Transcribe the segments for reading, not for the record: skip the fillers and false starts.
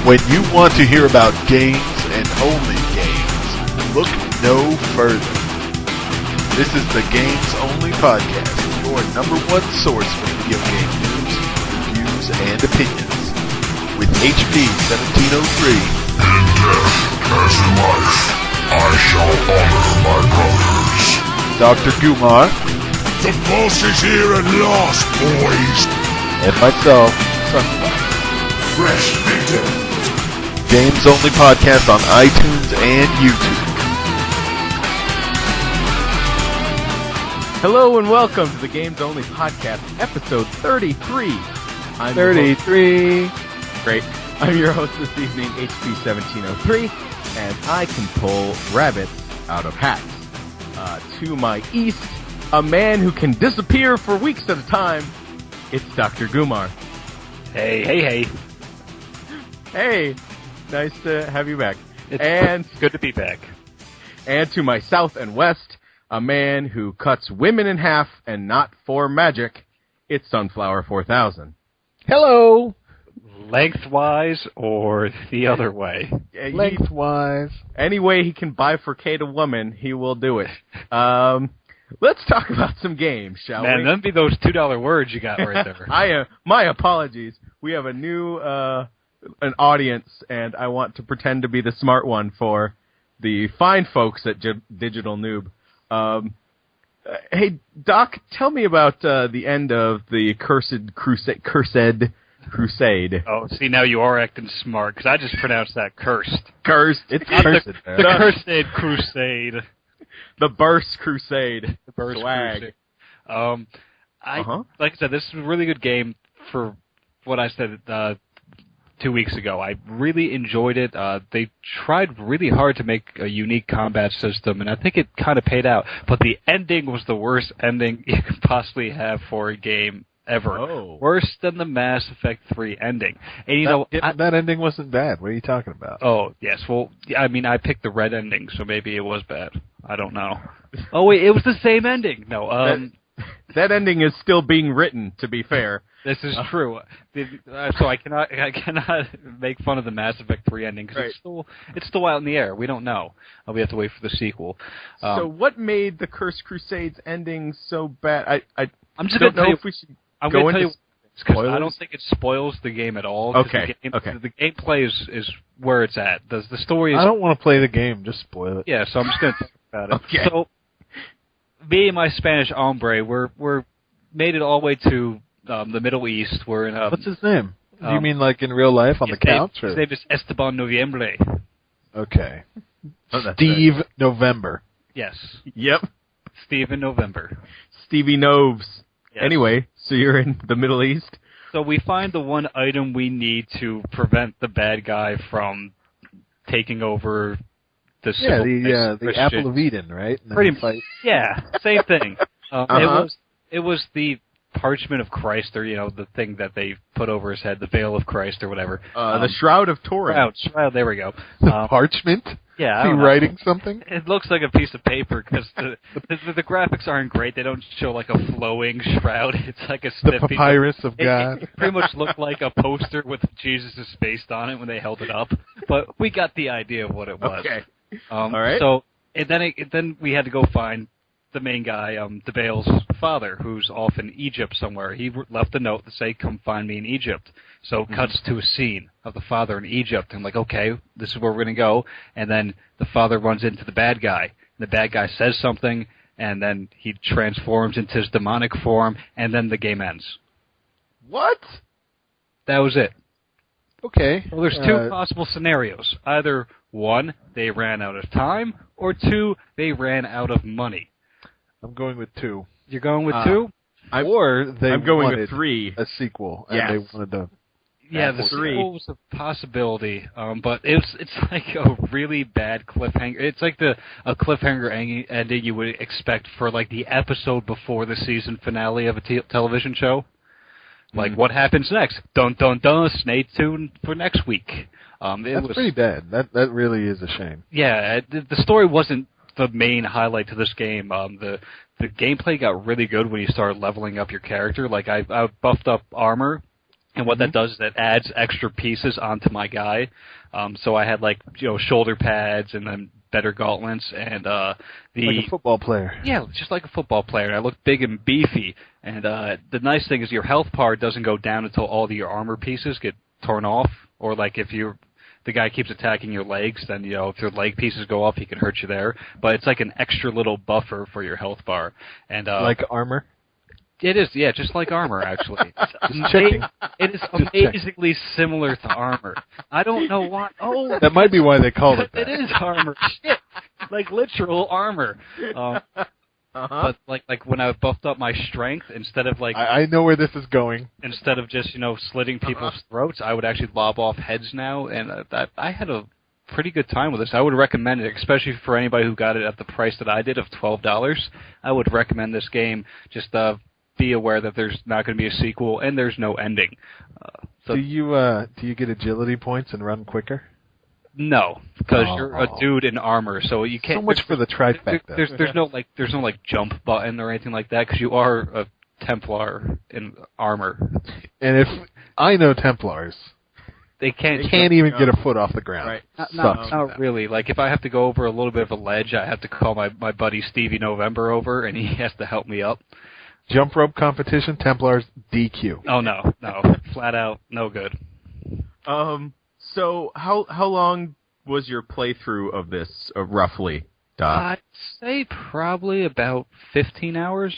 When you want to hear about games and only games, look no further. This is the Games Only Podcast, your number one source for video game news, reviews, and opinions. With HP 1703. In death, as in life, I shall honor my brothers. Dr. Gumar. The boss is here at last, boys. And myself, Sunspot. Fresh victim. Games Only Podcast on iTunes and YouTube. Hello and welcome to the Games Only Podcast, episode 33. I'm 33. Great. I'm your host this evening, HP 1703, and I can pull rabbits out of hats. To my east, a man who can disappear for weeks at a time, it's Dr. Gumar. Hey. Hey, nice to have you back. It's good to be back. And to my south and west, a man who cuts women in half and not for magic, it's Sunflower 4000. Hello. Lengthwise or the other way? Lengthwise. Any way he can bifurcate a woman, he will do it. Let's talk about some games, shall we? Man, that'd be those $2 words you got right there. My apologies. We have a new an audience, and I want to pretend to be the smart one for the fine folks at Digital Noob. Hey, Doc, tell me about the end of the Cursed Crusade. Oh, see, now you are acting smart, because I just pronounced that cursed. Cursed. It's Not cursed. the Cursed Crusade. The Burst Crusade. The Burst Swag. Crusade. Like I said, this is a really good game for what I said 2 weeks ago. I really enjoyed it. They tried really hard to make a unique combat system, and I think it kind of paid out. But the ending was the worst ending you could possibly have for a game ever. Oh. Worse than the Mass Effect 3 ending. And that ending wasn't bad. What are you talking about? Oh, yes. Well, I mean, I picked the red ending, so maybe it was bad. I don't know. Oh, wait, it was the same ending. No, that ending is still being written, to be fair. This is true. So I cannot make fun of the Mass Effect 3 ending, because it's still out in the air. We don't know. We have to wait for the sequel. So what made the Cursed Crusades ending so bad? I'm just don't going to know tell if we should I'm go going to into tell you, because spoilers? I don't think it spoils the game at all. Okay. The gameplay is where it's at. The story is... I don't want to play the game. Just spoil it. Yeah, so I'm just going to talk about it. Okay. So, me and my Spanish hombre, we're made it all the way to the Middle East. We're in... What's his name? Do you mean like in real life on the couch? His name is Esteban Noviembre. Okay. that's Steve November. Yes. Yep. Steve in November. Stevie Noves. Yes. Anyway, so you're in the Middle East? So we find the one item we need to prevent the bad guy from taking over the the Apple of Eden, right? Pretty much. Yeah, same thing. It was the parchment of Christ, or the thing that they put over his head, the veil of Christ, or whatever. The Shroud of Turin. Shroud. There we go. The parchment. Yeah. Is he writing something? It looks like a piece of paper because the graphics aren't great. They don't show like a flowing shroud. It's like a stiff The papyrus of It God. pretty much looked like a poster with Jesus' face on it when they held it up. But we got the idea of what it was. Okay. All right. So then we had to go find the main guy, DeBale's father, who's off in Egypt somewhere. He left a note to say, "Come find me in Egypt." So it cuts to a scene of the father in Egypt. I'm like, okay, this is where we're going to go. And then the father runs into the bad guy. The bad guy says something, and then he transforms into his demonic form, and then the game ends. What? That was it. Okay. Well, there's two possible scenarios. Either, one, they ran out of time, or two, they ran out of money. I'm going with 2. You're going with 2? I'm going with 3. A sequel, and Yes. they wanted to... Yeah, the sequel was a possibility, but it's like a really bad cliffhanger. It's like a cliffhanger ending you would expect for like the episode before the season finale of a television show. Like, what happens next? Dun dun dun. Stay tuned for next week. That's pretty bad. That really is a shame. Yeah, the story wasn't the main highlight to this game. The gameplay got really good when you started leveling up your character. Like I buffed up armor. And what that does is it adds extra pieces onto my guy. So I had shoulder pads and then better gauntlets and like a football player. Yeah, just like a football player. I look big and beefy. And the nice thing is your health bar doesn't go down until all of your armor pieces get torn off. Or if the guy keeps attacking your legs, then if your leg pieces go off, he can hurt you there. But it's like an extra little buffer for your health bar. And like armor. It is, yeah, just like armor, actually. It is amazingly similar to armor. I don't know why. Oh, that might be why they called it that. It is armor. Shit, like literal armor. But when I buffed up my strength, instead of I know where this is going. Instead of just slitting people's throats, I would actually lob off heads now, and I had a pretty good time with this. I would recommend it, especially for anybody who got it at the price that I did of $12. I would recommend this game. Just be aware that there's not going to be a sequel and there's no ending. Do you get agility points and run quicker? No, because you're a dude in armor, so you can't. So much for the trifecta. There's no jump button or anything like that because you are a Templar in armor. And if I know Templars, they can't even get a foot off the ground. Right? Not really. If I have to go over a little bit of a ledge, I have to call my buddy Stevie November over, and he has to help me up. Jump rope competition, Templars, DQ. Oh, no. Flat out, no good. So how long was your playthrough of this, roughly, Doc? I'd say probably about 15 hours.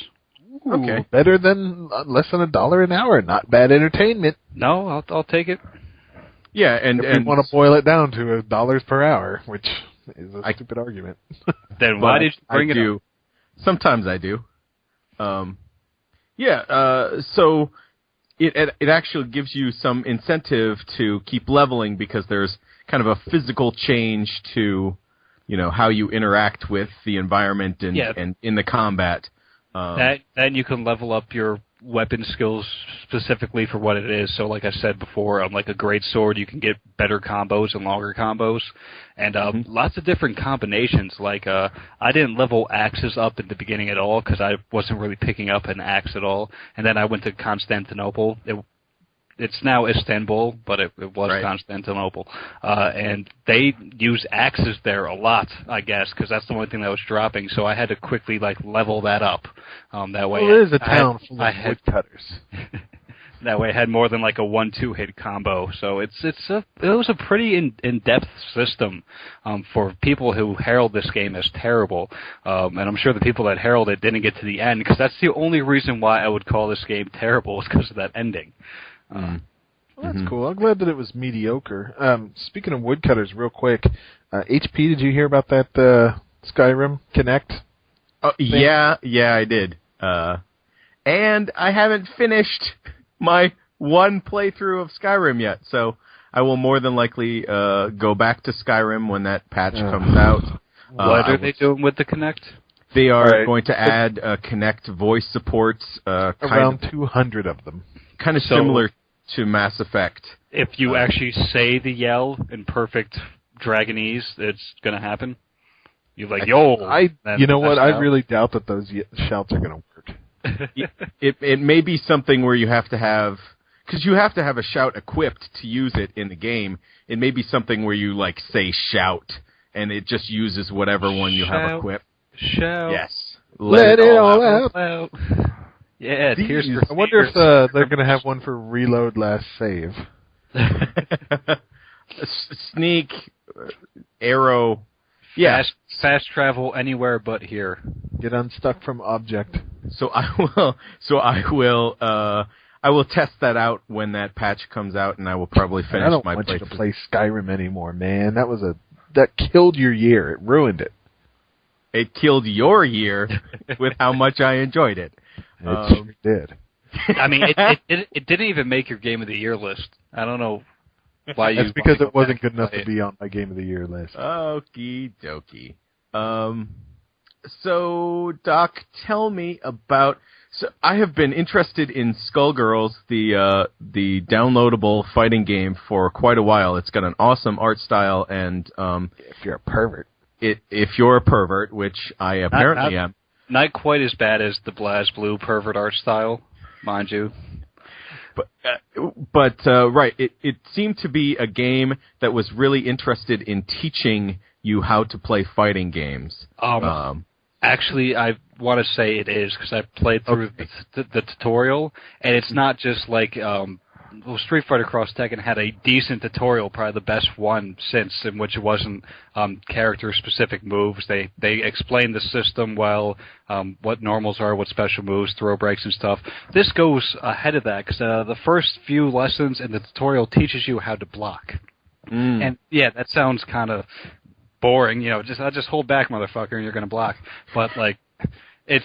Ooh, okay. Better than less than $1 an hour. Not bad entertainment. No, I'll take it. Yeah, and we want to boil it down to $1 per hour, which is a stupid argument. Then why did you bring it up? Sometimes I do. So it actually gives you some incentive to keep leveling because there's kind of a physical change to, how you interact with the environment and in the combat. Then you can level up your weapon skills specifically for what it is. So like I said before, on a great sword, you can get better combos and longer combos, and lots of different combinations. I didn't level axes up at the beginning at all because I wasn't really picking up an axe at all. And then I went to Constantinople. It's now Istanbul, but it was right. Constantinople. And they use axes there a lot, I guess, because that's the only thing that was dropping. So I had to quickly level that up. That way, it is a town full of woodcutters. That way, I had more than a 1-2 hit combo. So it was a pretty in-depth system for people who herald this game as terrible. And I'm sure the people that herald it didn't get to the end because that's the only reason why I would call this game terrible is because of that ending. Well, that's cool. I'm glad that it was mediocre. Speaking of woodcutters, real quick, HP, did you hear about that Skyrim Connect? Yeah, I did. And I haven't finished my one playthrough of Skyrim yet, so I will more than likely go back to Skyrim when that patch comes out. What are they doing with the Connect? They are going to add Connect voice supports. Around 200 of them. Kind of similar to Mass Effect. If you actually say the yell in perfect Dragonese, it's going to happen. You're yo! You know what? I really doubt that those shouts are going to work. It may be something where you have to have... Because you have to have a shout equipped to use it in the game. It may be something where you, say shout, and it just uses whatever one you have equipped. Shout. Yes. Let it all out. Yeah, I wonder if they're going to have one for reload last save. Sneak, arrow, fast travel anywhere but here. Get unstuck from object. So I will test that out when that patch comes out, and I will probably finish my playthrough. I don't want you to play Skyrim anymore, man. That killed your year. It ruined it. It killed your year with how much I enjoyed it. It sure did. I mean, it didn't even make your Game of the Year list. I don't know why you... That's because it wasn't good enough to be on my Game of the Year list. Okie dokie. So, Doc, tell me about... So, I have been interested in Skullgirls, the downloadable fighting game, for quite a while. It's got an awesome art style, and... if you're a pervert. If you're a pervert, which I apparently am. Not quite as bad as the BlazBlue pervert art style, mind you. Right, it seemed to be a game that was really interested in teaching you how to play fighting games. Actually, I want to say it is, because I played through the tutorial, and it's not just like Street Fighter Cross Tekken had a decent tutorial, probably the best one since, in which it wasn't character-specific moves. They explained the system well, what normals are, what special moves, throw breaks and stuff. This goes ahead of that, because the first few lessons in the tutorial teaches you how to block. And yeah, that sounds kind of boring, just hold back, motherfucker, and you're gonna block. But like, it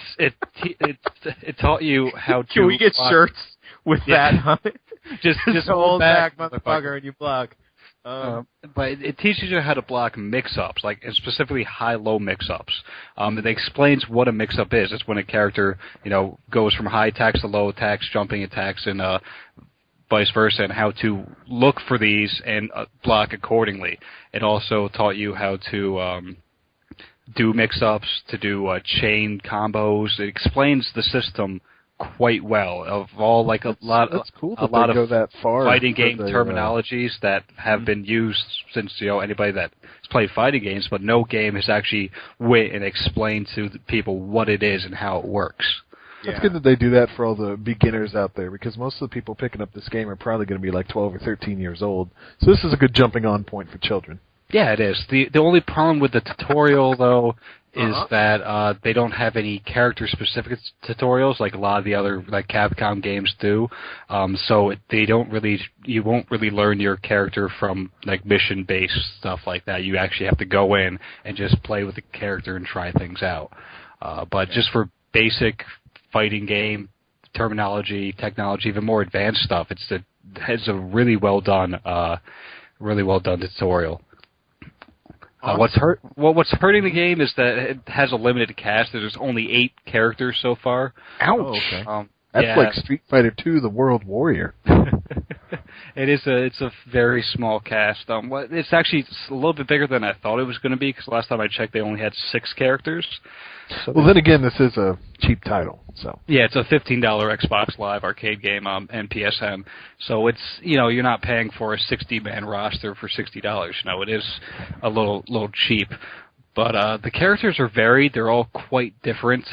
taught you how to. Can we get block. shirts with that on it? Just hold back, motherfucker, and you block. But it teaches you how to block mix-ups, like and specifically high-low mix-ups. It explains what a mix-up is. It's when a character, goes from high attacks to low attacks, jumping attacks, and vice versa, and how to look for these and block accordingly. It also taught you how to do mix-ups, to do chain combos. It explains the system quite well. Of all like a lot of that far fighting game terminologies that have been used since anybody that's played fighting games, but no game has actually went and explained to the people what it is and how it works. It's good that they do that for all the beginners out there, because most of the people picking up this game are probably going to be like 12 or 13 years old. So this is a good jumping on point for children. Yeah, it is. The only problem with the tutorial, though, is that they don't have any character-specific tutorials like a lot of the other like Capcom games do. So you won't really learn your character from like mission-based stuff like that. You actually have to go in and just play with the character and try things out. But just for basic fighting game terminology, technology, even more advanced stuff, it's a really well done tutorial. What's hurting the game is that it has a limited cast. There's only 8 characters so far. Ouch! Oh, okay. That's like Street Fighter 2: The World Warrior. It's a very small cast. It's actually a little bit bigger than I thought it was going to be, because last time I checked, they only had 6 characters. So well, then again, this is a cheap title, so yeah, it's a $15 Xbox Live arcade game and PSN. So it's you're not paying for a 60-man roster for $60. It is a little cheap, but the characters are varied. They're all quite different.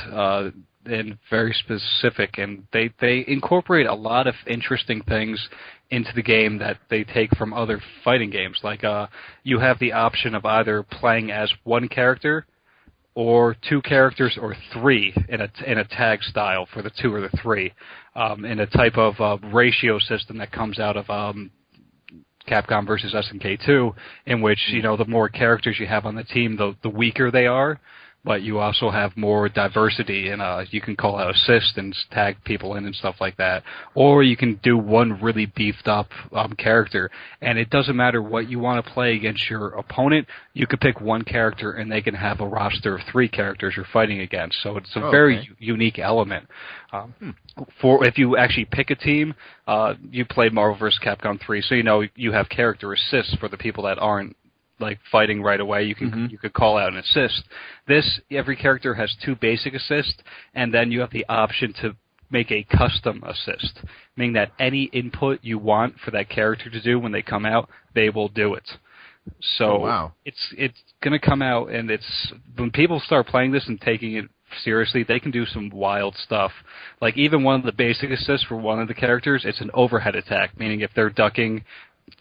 And very specific, and they incorporate a lot of interesting things into the game that they take from other fighting games. Like you have the option of either playing as one character, or 2 characters, or 3 in a tag style for the 2 or the 3, in a type of ratio system that comes out of Capcom versus SNK 2, in which the more characters you have on the team, the weaker they are. But you also have more diversity, and you can call out assists and tag people in and stuff like that. Or you can do one really beefed up character, and it doesn't matter what you want to play against your opponent. You could pick one character, and they can have a roster of 3 characters you're fighting against. So it's a very unique element. For if you actually pick a team, you play Marvel vs. Capcom 3, so you have character assists for the people that aren't like fighting right away. You could call out an assist. Every character has 2 basic assists, and then you have the option to make a custom assist, meaning that any input you want for that character to do when they come out, they will do it. So it's going to come out, and when people start playing this and taking it seriously, they can do some wild stuff. Like even one of the basic assists for one of the characters, it's an overhead attack, meaning if they're ducking,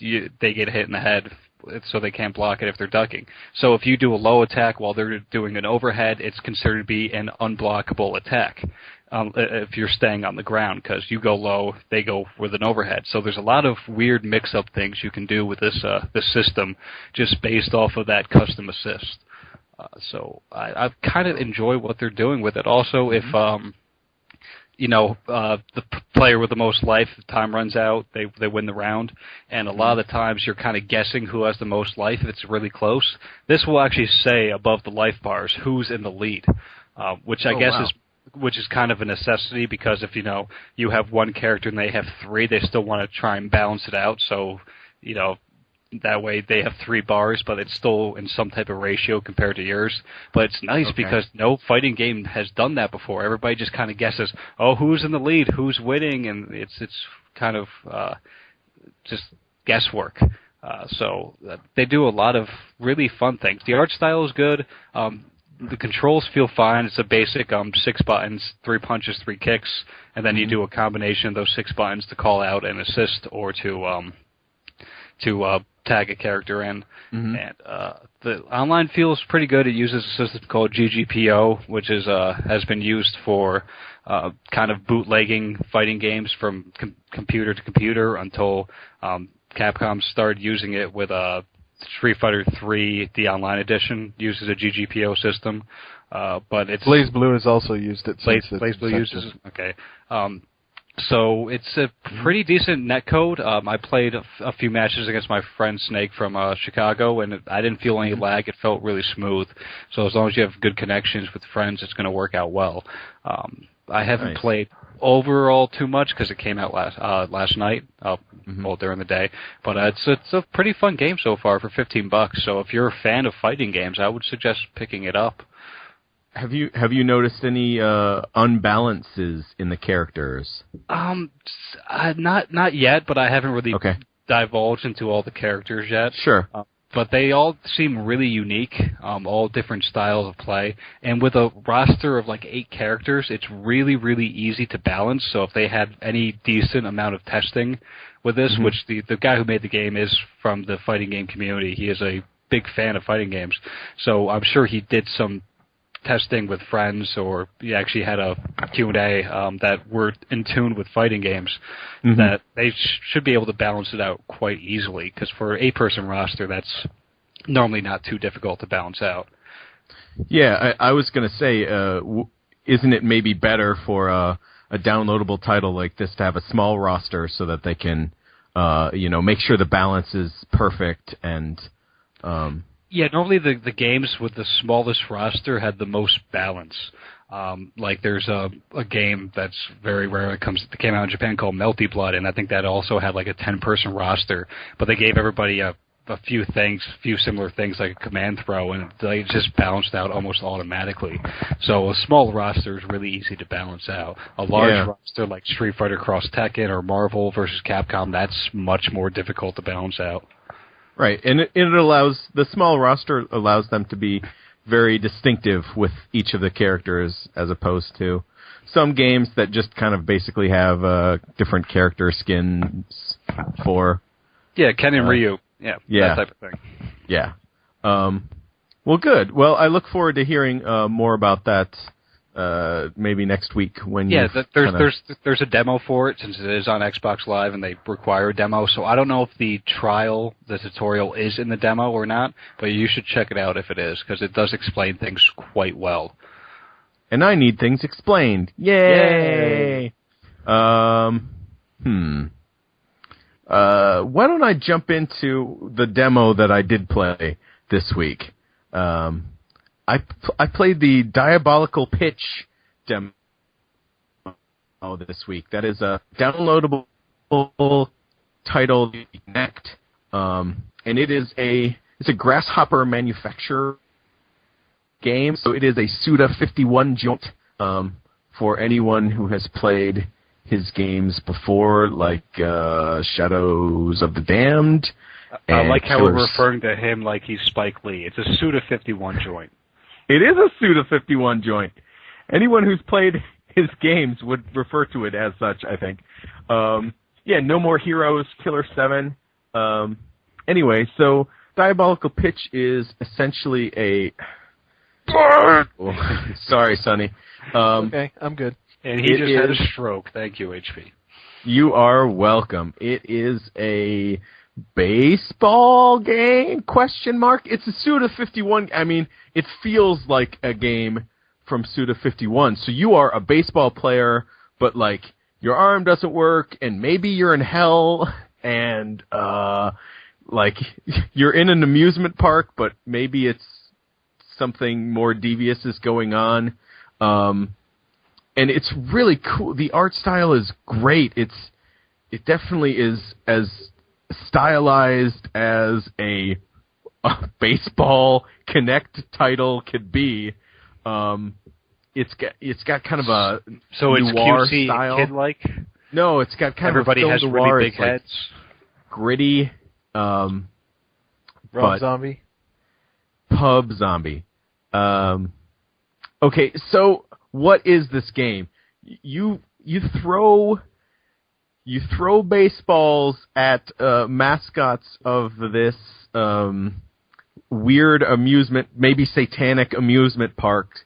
they get hit in the head, so they can't block it if they're ducking. So if you do a low attack while they're doing an overhead, it's considered to be an unblockable attack if you're staying on the ground, because you go low, they go with an overhead. So there's a lot of weird mix-up things you can do with this system just based off of that custom assist. So I kind of enjoy what they're doing with it. Also, if the player with the most life, the time runs out, they win the round. And a lot of the times you're kind of guessing who has the most life if it's really close. This will actually say above the life bars who's in the lead, which I guess is kind of a necessity, because if you have one character and they have 3, they still want to try and balance it out. So that way they have 3 bars, but it's still in some type of ratio compared to yours. But it's nice because no fighting game has done that before. Everybody just kind of guesses, who's in the lead, who's winning, and it's kind of just guesswork. So they do a lot of really fun things. The art style is good. The controls feel fine. It's a basic 6 buttons, 3 punches, 3 kicks, and then you do a combination of those 6 buttons to call out and assist or to tag a character in. And the online feels pretty good. It uses a system called GGPO, which is has been used for kind of bootlegging fighting games from computer to computer until Capcom started using it with Street Fighter 3, the online edition, uses a GGPO system. But it's BlazBlue has also used it. BlazBlue uses it? Okay. So it's a pretty decent netcode. I played a few matches against my friend Snake from Chicago, and I didn't feel any lag. It felt really smooth. So as long as you have good connections with friends, it's going to work out well. I haven't played overall too much because it came out last night, well, during the day. But it's a pretty fun game so far for $15. So if you're a fan of fighting games, I would suggest picking it up. Have you noticed any unbalances in the characters? Not yet, but I haven't really divulged into all the characters yet. Sure. But they all seem really unique, all different styles of play. And with a roster of like 8 characters, it's really, really easy to balance. So if they had any decent amount of testing with this, which the guy who made the game is from the fighting game community, he is a big fan of fighting games. So I'm sure he did some testing with friends, or he actually had a Q&A that were in tune with fighting games, that they should be able to balance it out quite easily, because for an 8-person roster, that's normally not too difficult to balance out. Yeah, I was going to say, isn't it maybe better for a downloadable title like this to have a small roster so that they can, make sure the balance is perfect and... Yeah, normally the games with the smallest roster had the most balance. Like there's a game that's very rare that came out in Japan called Melty Blood, and I think that also had like a 10-person roster, but they gave everybody a few similar things like a command throw, and they just balanced out almost automatically. So a small roster is really easy to balance out. A large roster like Street Fighter Cross Tekken or Marvel versus Capcom, that's much more difficult to balance out. Right, and it allows, the small roster allows them to be very distinctive with each of the characters, as opposed to some games that just kind of basically have different character skins for... Yeah, Ken and Ryu. Yeah, that type of thing. Yeah. Well, good. Well, I look forward to hearing more about that maybe next week when there's a demo for it, since it is on Xbox Live and they require a demo. So I don't know if the tutorial is in the demo or not, but you should check it out if it is, because it does explain things quite well. And I need things explained. Yay! Why don't I jump into the demo that I did play this week? I played the Diabolical Pitch demo this week. That is a downloadable title, Connect, and it's a Grasshopper manufacturer game. So it is a Suda51 joint for anyone who has played his games before, like Shadows of the Damned. I like how we're referring to him like he's Spike Lee. It's a Suda51 joint. It is a Suda51 joint. Anyone who's played his games would refer to it as such, I think. No More Heroes, Killer 7. Anyway, so Diabolical Pitch is essentially a... Sorry, Sonny. Okay, I'm good. And he just had a stroke. Thank you, HP. You are welcome. It is a baseball game? ? It's a Suda51. I mean, it feels like a game from Suda51. So you are a baseball player, but like your arm doesn't work, and maybe you're in hell, and like you're in an amusement park, but maybe it's something more devious is going on. And it's really cool. The art style is great. It definitely is as stylized as a baseball Connect title could be. It's got kind of a so it's noir cutesy style. kid-like. No, it's got kind Everybody of a has film really noir. big It's, like, heads. gritty, Rob but Zombie. pub zombie. Okay, so what is this game? You throw baseballs at mascots of this weird amusement, maybe satanic amusement park.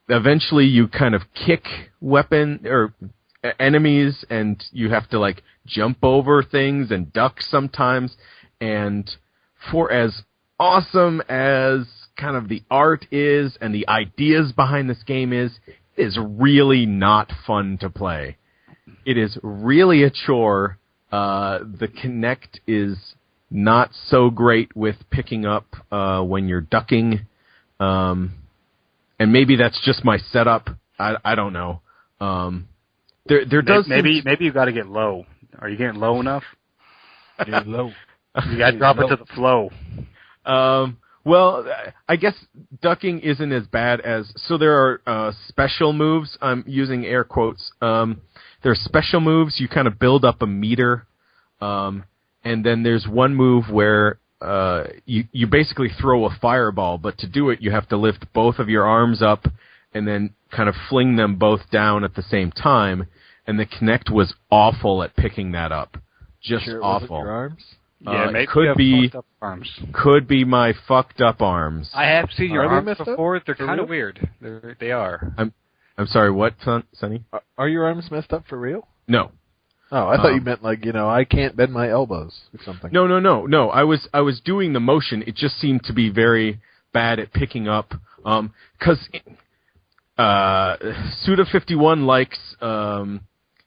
Eventually, you kind of kick enemies, and you have to like jump over things and duck sometimes. And for as awesome as kind of the art is and the ideas behind this game is, it is really not fun to play. It is really a chore. The Kinect is not so great with picking up when you're ducking. And maybe that's just my setup. I don't know. There does maybe you got to get low. Are you getting low enough? Get low. You got to drop it to the flow. Well, I guess ducking isn't as bad as... So there are special moves. I'm using air quotes. There are special moves. You kind of build up a meter. And then there's one move where you basically throw a fireball, but to do it, you have to lift both of your arms up and then kind of fling them both down at the same time. And the Kinect was awful at picking that up. Just Sure, awful. Your arms? Yeah, maybe could you have be- fucked up arms. Could be my fucked up arms. I have seen your Are they arms messed up? before. They're For kind of real? weird. They are. I'm sorry, what, Sonny? Are your arms messed up for real? No. Oh, I thought you meant like, I can't bend my elbows or something. No. I was doing the motion. It just seemed to be very bad at picking up. 'Cause Suda51 likes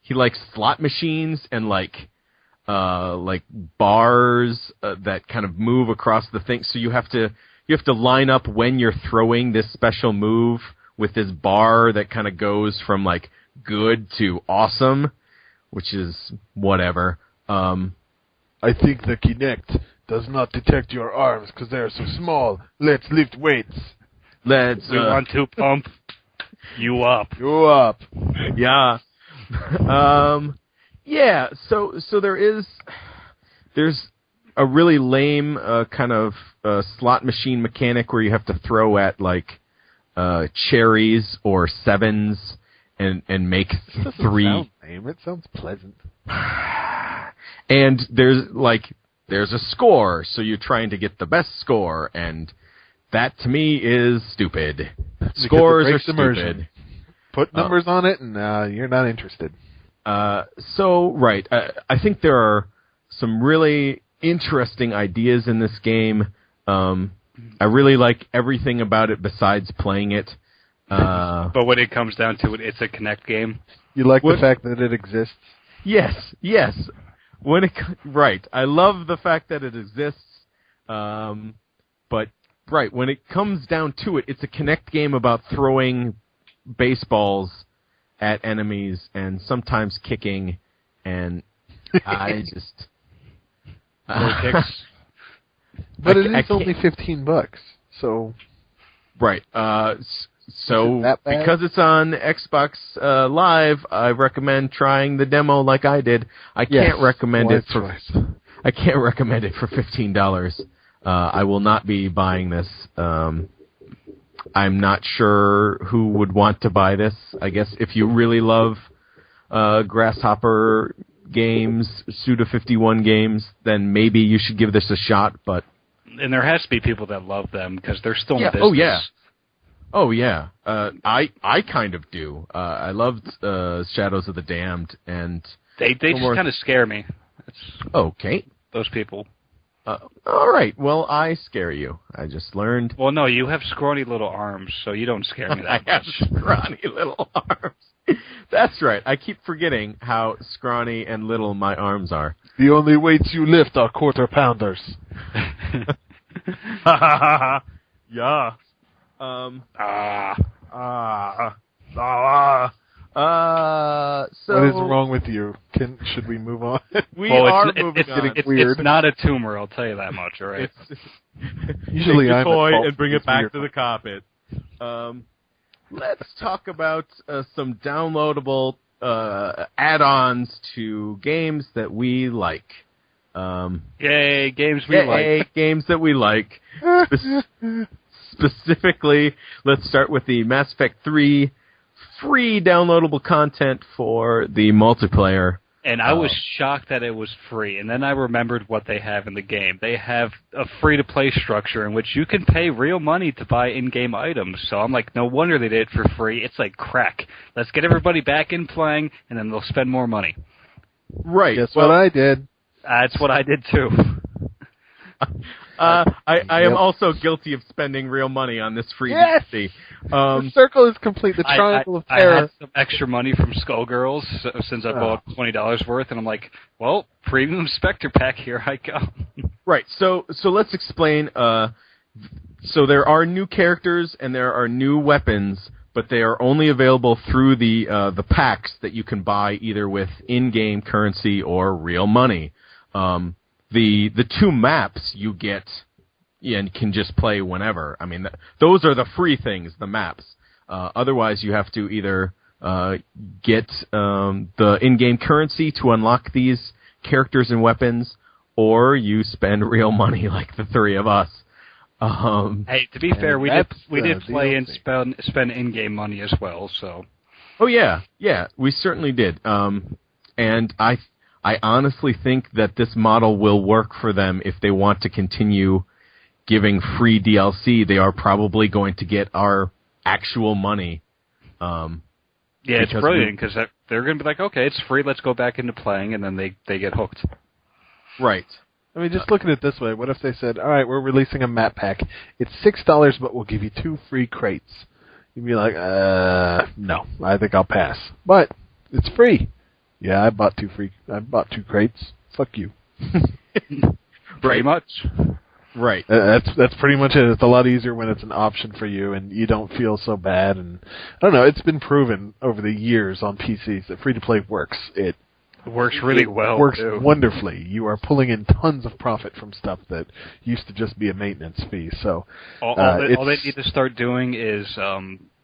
he likes slot machines and like bars that kind of move across the thing. So you have to line up when you're throwing this special move with this bar that kind of goes from like good to awesome, which is whatever. I think the Kinect does not detect your arms because they are so small. Let's lift weights. Let's We want to pump you up. Go up. yeah. Yeah, so there's a really lame kind of slot machine mechanic where you have to throw at like cherries or sevens and make It doesn't three. sound lame. It sounds pleasant. And there's a score, so you're trying to get the best score, and that to me is stupid. Scores are breaks stupid. immersion. Put numbers on it, and you're not interested. Right. I think there are some really interesting ideas in this game. I really like everything about it besides playing it. But when it comes down to it, it's a Kinect game. You like What- the fact that it exists? Yes. Right. I love the fact that it exists. But right, when it comes down to it, it's a Kinect game about throwing baseballs at enemies and sometimes kicking, and I just Little kicks. But I it is can't- only $15, so right. So Is it that bad? because it's on Xbox Live, I recommend trying the demo like I did. I can't recommend it for I can't recommend it for $15. I will not be buying this. I'm not sure who would want to buy this. I guess if you really love Grasshopper games, Suda51 games, then maybe you should give this a shot. But And there has to be people that love them because they're still in Yeah, business. oh, yeah. Oh yeah, I kind of do. I loved Shadows of the Damned, and They just more- kind of scare me. It's okay. those people. All right. Well, I scare you. I just learned. Well, no, you have scrawny little arms, so you don't scare me I that have much. scrawny little arms. That's right. I keep forgetting how scrawny and little my arms are. the only weights you lift are quarter pounders. Yeah. So What is wrong with you? Should we move on? We Well, are it's, moving on. getting weird. It's not a tumor, I'll tell you that much, all right? Usually Take the I'm at toy fault and bring for it back weird. to the carpet. Let's talk about some downloadable add-ons to games that we like. Yay, games we like. Games that we like. Specifically, let's start with the Mass Effect 3 free downloadable content for the multiplayer. And I was shocked that it was free. And then I remembered what they have in the game. They have a free-to-play structure in which you can pay real money to buy in-game items. So I'm like, no wonder they did it for free. It's like crack. Let's get everybody back in playing, and then they'll spend more money. Right. Guess what I did? That's what I did, too. I am also guilty of spending real money on this free DLC. The circle is complete. The triangle of terror. I had some extra money from Skullgirls since I bought $20 worth, and I'm like, well, premium Spectre pack, here I go. Right. So let's explain. So there are new characters and there are new weapons, but they are only available through the packs that you can buy either with in-game currency or real money. The two maps you get and can just play whenever. I mean, those are the free things, the maps. Otherwise, you have to either get the in-game currency to unlock these characters and weapons, or you spend real money like the three of us. Hey, to be fair, we did play and spend in-game money as well. So. Oh yeah, we certainly did. And I honestly think that this model will work for them if they want to continue giving free DLC. They are probably going to get our actual money. Yeah, it's brilliant because they're going to be like, okay, it's free, let's go back into playing, and then they get hooked. Right. I mean, just look at it this way. What if they said, all right, we're releasing a map pack. It's $6, but we'll give you 2 free crates. You'd be like, no, I think I'll pass. But it's free. Yeah, I bought 2 crates. Fuck you. Pretty much. Right. That's pretty much it. It's a lot easier when it's an option for you and you don't feel so bad. And I don't know, it's been proven over the years on PCs that free-to-play works. It works really well. Works too. wonderfully. You are pulling in tons of profit from stuff that used to just be a maintenance fee. So all they need to start doing is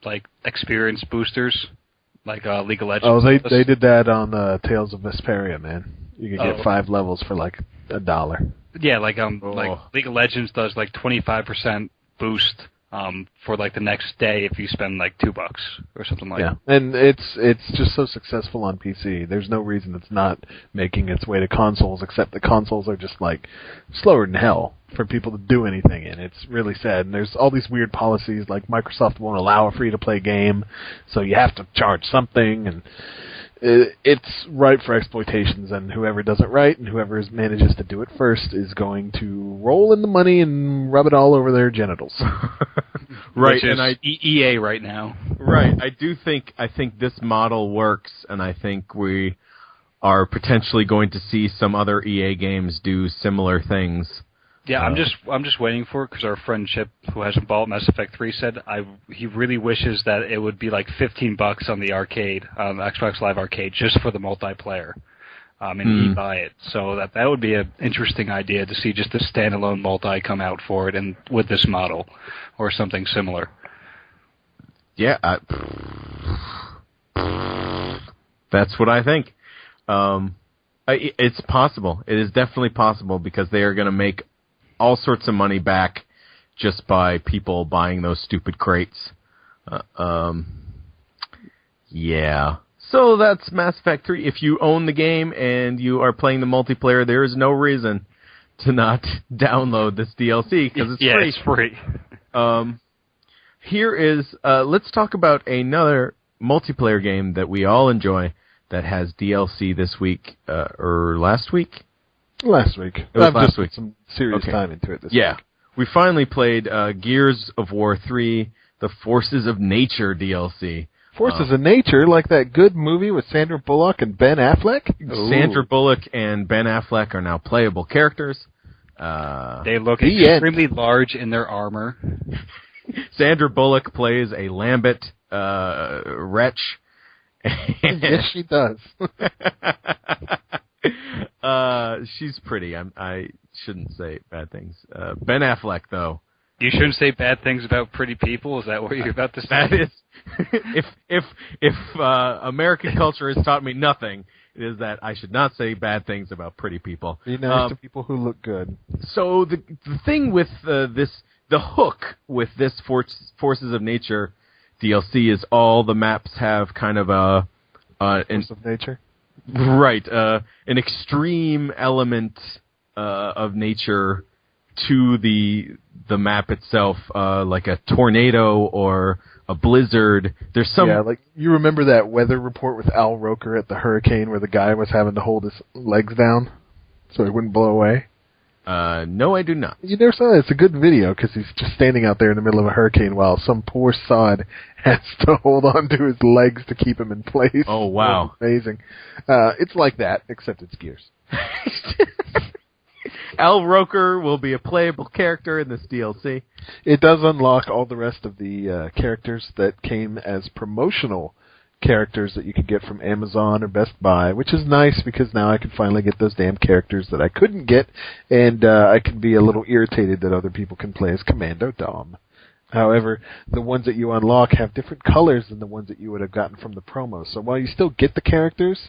like experience boosters, like League of Legends. Oh, they did that on Tales of Vesperia, man. You can get 5 levels for like $1. Yeah, like League of Legends does like 25% boost for like the next day if you spend like $2 or something like that. Yeah, and it's just so successful on PC. There's no reason it's not making its way to consoles, except the consoles are just like slower than hell for people to do anything in. It's really sad. And there's all these weird policies, like Microsoft won't allow a free-to-play game, so you have to charge something, and it's ripe for exploitations, and whoever does it right and whoever manages to do it first is going to roll in the money and rub it all over their genitals. Right, which is and EA right now. Right, I think this model works, and I think we are potentially going to see some other EA games do similar things. Yeah, I'm just waiting for it because our friend Chip, who hasn't bought Mass Effect 3, said he really wishes that it would be like $15 on the arcade, on Xbox Live Arcade, just for the multiplayer, and he'd buy it. So that would be an interesting idea to see just a standalone multi come out for it, and with this model or something similar. Yeah, that's what I think. It's possible. It is definitely possible because they are going to make all sorts of money back just by people buying those stupid crates. Yeah. So that's Mass Effect 3. If you own the game and you are playing the multiplayer, there is no reason to not download this DLC because it's free. Yeah, it's free. Here is, let's talk about another multiplayer game that we all enjoy that has DLC this week, or last week? Last week. It was last week. Some serious time into it this week. We finally played Gears of War 3, the Forces of Nature DLC. Forces of Nature, like that good movie with Sandra Bullock and Ben Affleck? Sandra Bullock and Ben Affleck are now playable characters. They look extremely large in their armor. Sandra Bullock plays a Lambent wretch. Yes, she does. She's pretty. I shouldn't say bad things. Ben Affleck, though, You shouldn't say bad things about pretty people. Is that what you're about to say? That is, if American culture has taught me nothing, it is that I should not say bad things about pretty people. Be nice to people who look good. So the thing with the hook with this Forces of Nature DLC is all the maps have kind of Force of nature. Right, an extreme element of nature to the map itself, like a tornado or a blizzard. There's some... Yeah, like, you remember that weather report with Al Roker at the hurricane where the guy was having to hold his legs down so he wouldn't blow away? No, I do not. You never saw it. It's a good video because he's just standing out there in the middle of a hurricane while some poor sod has to hold on to his legs to keep him in place. Oh, wow. Amazing. It's like that, except it's Gears. Al Roker will be a playable character in this DLC. It does unlock all the rest of the characters that came as promotional characters that you could get from Amazon or Best Buy, which is nice because now I can finally get those damn characters that I couldn't get, and I can be a little irritated that other people can play as Commando Dom. However, the ones that you unlock have different colors than the ones that you would have gotten from the promo. So while you still get the characters,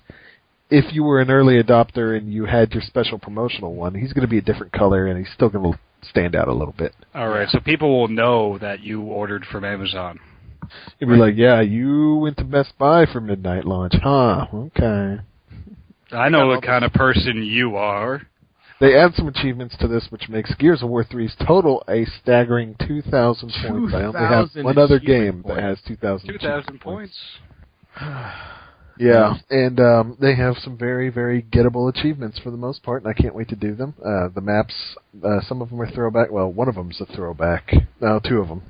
if you were an early adopter and you had your special promotional one, he's going to be a different color and he's still going to stand out a little bit. All right, so people will know that you ordered from Amazon. You'd be like, yeah, you went to Best Buy for midnight launch, huh? Okay. I know what kind of person you are. They add some achievements to this, which makes Gears of War 3's total a staggering 2,000 points. I only have one other game that has 2,000 2,000 points. Yeah, and they have some very, very gettable achievements for the most part, and I can't wait to do them. The maps, some of them are throwback. Well, one of them's a throwback. No, two of them.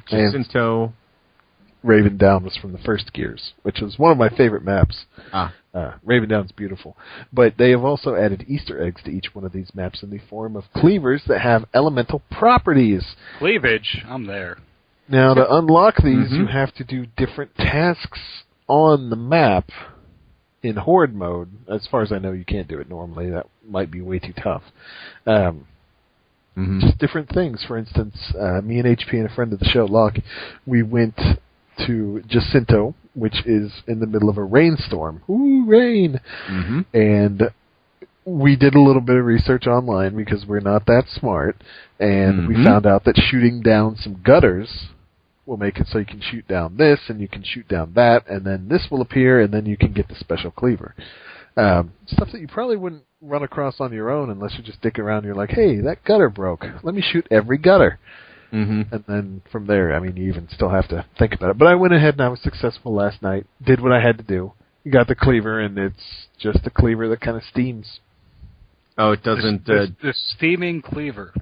Jacinto. Raven Down was from the first Gears, which was one of my favorite maps. Raven Down's beautiful. But they have also added Easter eggs to each one of these maps in the form of cleavers that have elemental properties. Cleavage? I'm there. Now, to unlock these, you have to do different tasks on the map in Horde mode. As far as I know, you can't do it normally. That might be way too tough. Just different things. For instance, me and HP and a friend of the show, Locke, we went to Jacinto, which is in the middle of a rainstorm. Ooh, rain! And we did a little bit of research online because we're not that smart, and we found out that shooting down some gutters will make it so you can shoot down this, and you can shoot down that, and then this will appear, and then you can get the special cleaver. Stuff that you probably wouldn't run across on your own unless you just dick around and you're like, hey, that gutter broke. Let me shoot every gutter. And then from there, I mean, you even still have to think about it. But I went ahead and I was successful last night, did what I had to do. You got the cleaver, and it's just a cleaver that kind of steams. Oh, it doesn't... The steaming cleaver.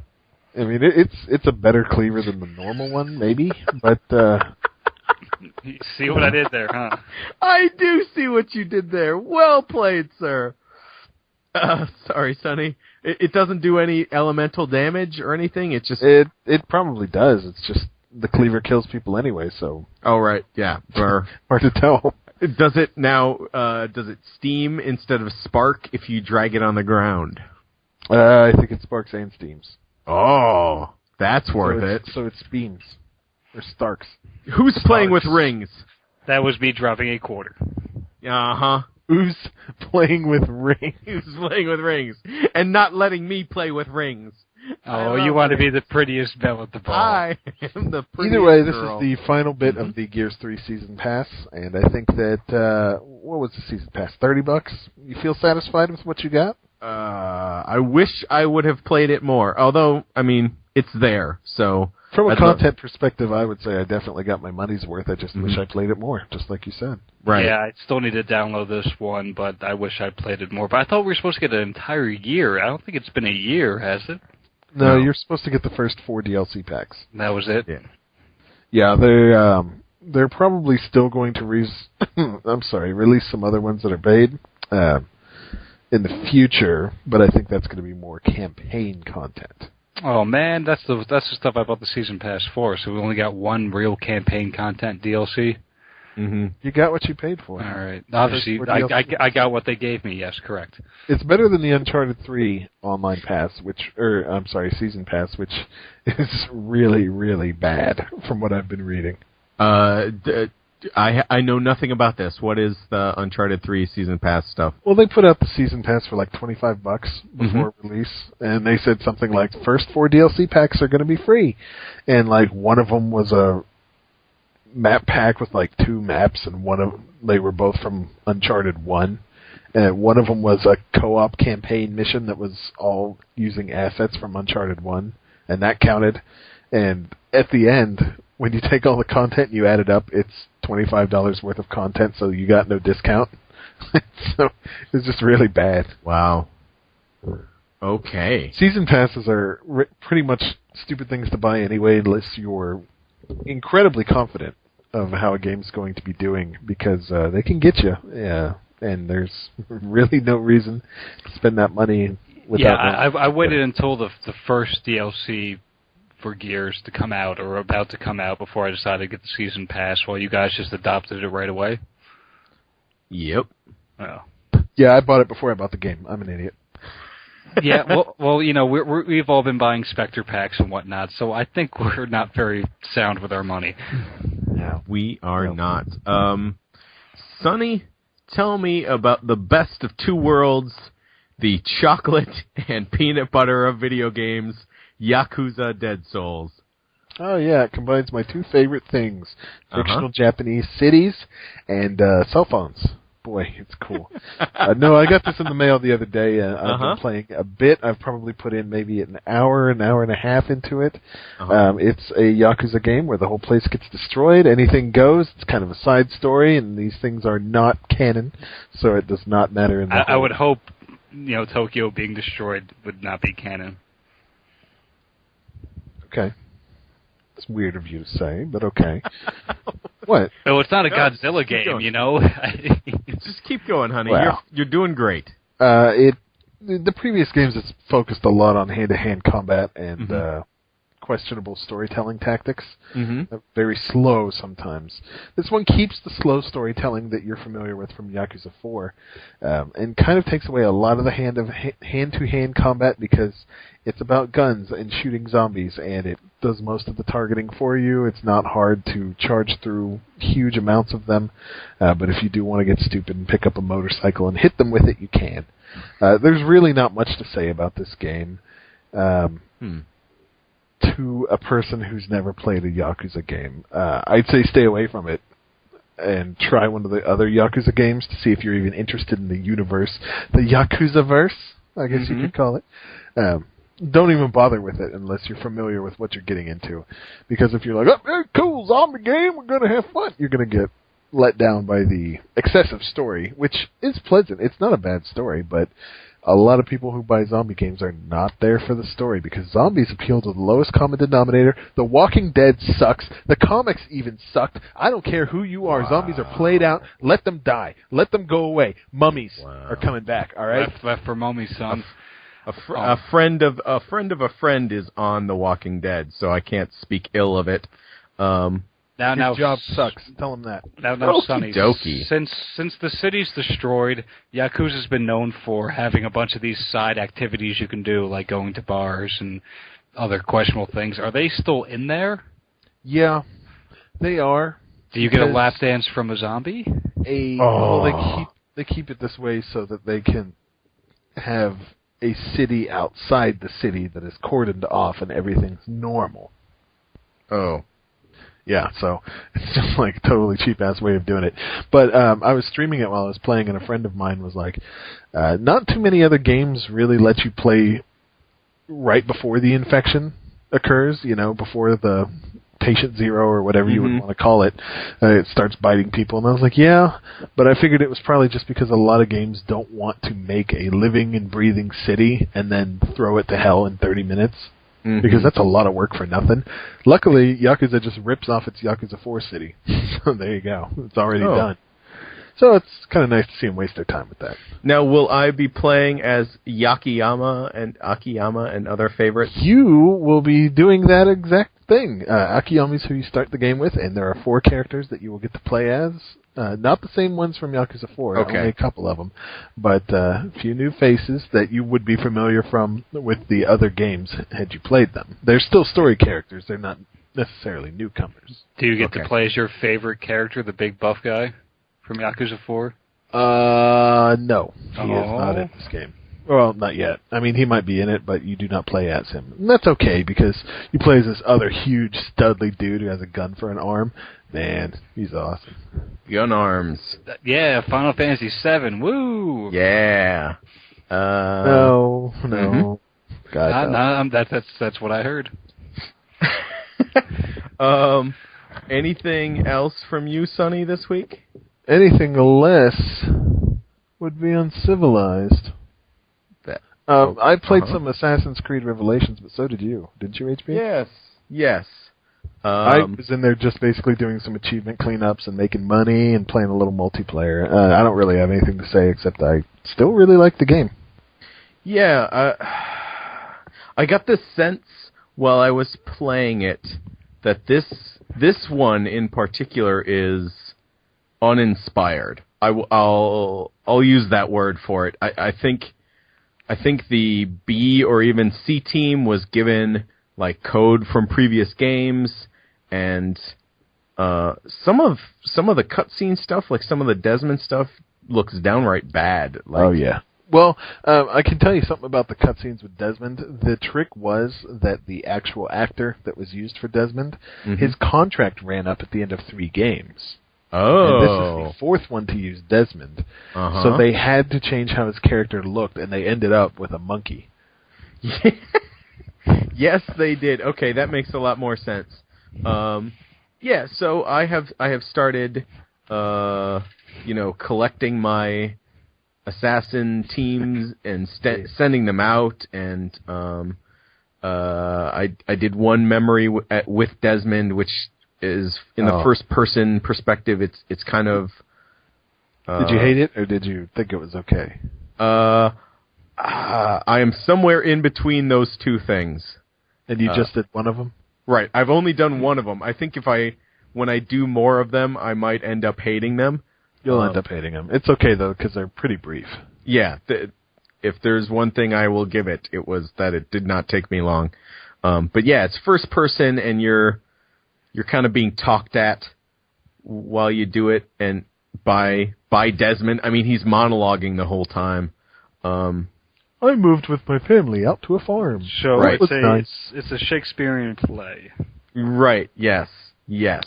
I mean, it's a better cleaver than the normal one, maybe, but... You see what I did there, huh? I do see what you did there. Well played, sir. Sorry, Sonny. It doesn't do any elemental damage or anything? It just... It probably does. It's just the cleaver kills people anyway, so... Oh, right. Yeah. Hard to tell. Does it now... does it steam instead of spark if you drag it on the ground? I think it sparks and steams. Oh, that's worth it. So it steams. Or Starks. Who's playing with rings? That was me dropping a quarter. Uh-huh. Who's playing with rings? Who's playing with rings? And not letting me play with rings. Oh, you want to be the prettiest belle at the ball. I am the prettiest Either way, this girl. is the final bit of the Gears 3 Season Pass, and I think that, what was the Season Pass, $30? You feel satisfied with what you got? I wish I would have played it more. Although, I mean, it's there, so... From a content perspective, I would say I definitely got my money's worth. I just wish I played it more, just like you said. Right. Yeah, I still need to download this one, but I wish I played it more. But I thought we were supposed to get an entire year. I don't think it's been a year, has it? No, you're supposed to get the first 4 DLC packs. That was it? Yeah, they're probably still going to release some other ones that are paid in the future, but I think that's going to be more campaign content. Oh man, that's the stuff I bought the season pass for. So we only got one real campaign content DLC. You got what you paid for. All right. Obviously, I got what they gave me. Yes, correct. It's better than the Uncharted 3 online pass, season pass, which is really, really bad from what I've been reading. I know nothing about this. What is the Uncharted 3 season pass stuff? Well, they put out the season pass for like $25 before release, and they said something like, first 4 DLC packs are going to be free. And like one of them was a map pack with like 2 maps, and they were both from Uncharted 1. And one of them was a co-op campaign mission that was all using assets from Uncharted 1, and that counted. And at the end, when you take all the content and you add it up, it's $25 worth of content, so you got no discount. So it's just really bad. Wow. Okay. Season passes are pretty much stupid things to buy anyway, unless you're incredibly confident of how a game's going to be doing, because they can get you. Yeah, and there's really no reason to spend that money without. Yeah, I waited until the first DLC for Gears to come out, or about to come out, before I decided to get the season pass, while you guys just adopted it right away. Yep. Oh. Yeah, I bought it before I bought the game. I'm an idiot. Yeah, well, you know, we've all been buying Spectre packs and whatnot, so I think we're not very sound with our money. No, we are not. Sonny, tell me about the best of 2 worlds, the chocolate and peanut butter of video games, Yakuza Dead Souls. Oh, yeah, it combines my 2 favorite things, fictional Japanese cities and cell phones. Boy, it's cool. No, I got this in the mail the other day. I've been playing a bit. I've probably put in maybe an hour and a half into it. It's a Yakuza game where the whole place gets destroyed. Anything goes. It's kind of a side story, and these things are not canon, so it does not matter. In the I would hope, you know, Tokyo being destroyed would not be canon. Okay. It's weird of you to say, but okay. What? Oh, it's not a Godzilla game, you know? Just keep going, honey. Well, you're doing great. The previous games, it's focused a lot on hand-to-hand combat and questionable storytelling tactics. Very slow sometimes. This one keeps the slow storytelling that you're familiar with from Yakuza 4, and kind of takes away a lot of the hand-to-hand combat, because it's about guns and shooting zombies, and it does most of the targeting for you. It's not hard to charge through huge amounts of them, but if you do want to get stupid and pick up a motorcycle and hit them with it, you can. There's really not much to say about this game. To a person who's never played a Yakuza game, I'd say stay away from it and try one of the other Yakuza games to see if you're even interested in the universe. The Yakuza-verse, I guess you could call it. Don't even bother with it unless you're familiar with what you're getting into. Because if you're like, oh, cool, zombie game, we're going to have fun, you're going to get let down by the excessive story, which is pleasant. It's not a bad story, but a lot of people who buy zombie games are not there for the story, because zombies appeal to the lowest common denominator. The Walking Dead sucks. The comics even sucked. I don't care who you are. Wow. Zombies are played out. Let them die. Let them go away. Mummies are coming back. All right. Left for mummies, son. A friend of a friend is on The Walking Dead, so I can't speak ill of it. Your job sucks. Tell them that. Now, Sonny, since the city's destroyed, Yakuza's been known for having a bunch of these side activities you can do, like going to bars and other questionable things. Are they still in there? Yeah, they are. Do you get a lap dance from a zombie? Well, they keep it this way so that they can have a city outside the city that is cordoned off and everything's normal. Oh. Yeah, so it's just like a totally cheap-ass way of doing it. But I was streaming it while I was playing, and a friend of mine was like, not too many other games really let you play right before the infection occurs, you know, before the patient zero or whatever you would want to call it. It starts biting people. And I was like, yeah, but I figured it was probably just because a lot of games don't want to make a living and breathing city and then throw it to hell in 30 minutes. Because that's a lot of work for nothing. Luckily, Yakuza just rips off its Yakuza 4 city. So there you go. It's already done. So it's kind of nice to see them waste their time with that. Now, will I be playing as Akiyama and other favorites? You will be doing that exact thing. Akiyami's who you start the game with, and there are 4 characters that you will get to play as. Not the same ones from Yakuza 4, okay. Only a couple of them, but a few new faces that you would be familiar from with the other games had you played them. They're still story characters. They're not necessarily newcomers. Do you get to play as your favorite character, the big buff guy from Yakuza 4? No. He is not in this game. Well, not yet. I mean, he might be in it, but you do not play as him. And that's okay, because you play as this other huge, studly dude who has a gun for an arm. Man, he's awesome. Gun arms. Yeah, Final Fantasy VII. Woo! Yeah. No. God, no. That's what I heard. Anything else from you, Sonny, this week? Anything less would be uncivilized. I played some Assassin's Creed Revelations, but so did you. Didn't you, HB? Yes. I was in there just basically doing some achievement cleanups and making money and playing a little multiplayer. I don't really have anything to say except I still really like the game. Yeah, I got the sense while I was playing it that this one in particular is uninspired. I'll use that word for it. I think the B or even C team was given like code from previous games, and some of the cutscene stuff, like some of the Desmond stuff, looks downright bad. Like, oh yeah. Well, I can tell you something about the cutscenes with Desmond. The trick was that the actual actor that was used for Desmond, his contract ran up at the end of 3 games. Oh. And this is the 4th one to use Desmond. So they had to change how his character looked, and they ended up with a monkey. Yes, they did. Okay, that makes a lot more sense. Yeah, so I have started, collecting my assassin teams and sending them out, and I did one memory with Desmond, which is in the first person perspective. It's kind of. Did you hate it, or did you think it was okay? I am somewhere in between those two things. And you just did one of them? Right. I've only done one of them. I think when I do more of them, I might end up hating them. You'll end up hating them. It's okay, though, because they're pretty brief. Yeah. If there's one thing I will give it, it was that it did not take me long. But yeah, it's first person, and you're kind of being talked at while you do it, and by Desmond. I mean, he's monologuing the whole time. I moved with my family out to a farm. So right. it's a Shakespearean play. Right, yes.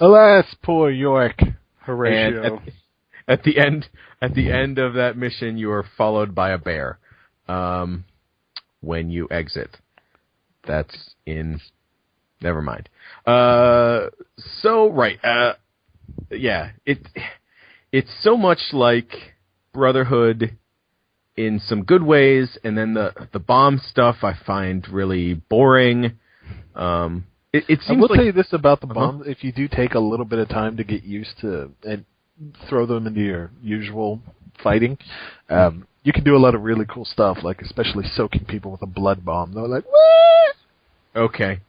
Alas, poor York. Horatio. At the end of that mission, you are followed by a bear. When you exit. That's in... Never mind. Yeah, it's so much like Brotherhood in some good ways, and then the bomb stuff I find really boring. It seems I will like, tell you this about the bombs. If you do take a little bit of time to get used to and throw them into your usual fighting, you can do a lot of really cool stuff, like especially soaking people with a blood bomb. They're like, what? Okay.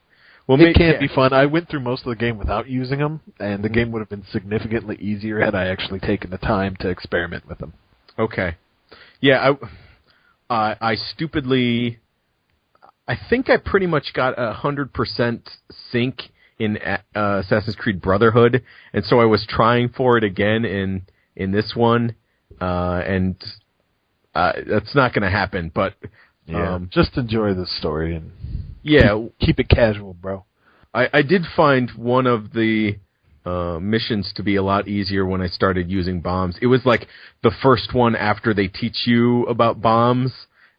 Well, it can be fun. I went through most of the game without using them, and the game would have been significantly easier had I actually taken the time to experiment with them. Okay. Yeah, I stupidly... I think I pretty much got 100% sync in Assassin's Creed Brotherhood, and so I was trying for it again in this one, and that's not going to happen, but... just enjoy the story and keep it casual, bro. I did find one of the missions to be a lot easier when I started using bombs. It was like the first one after they teach you about bombs,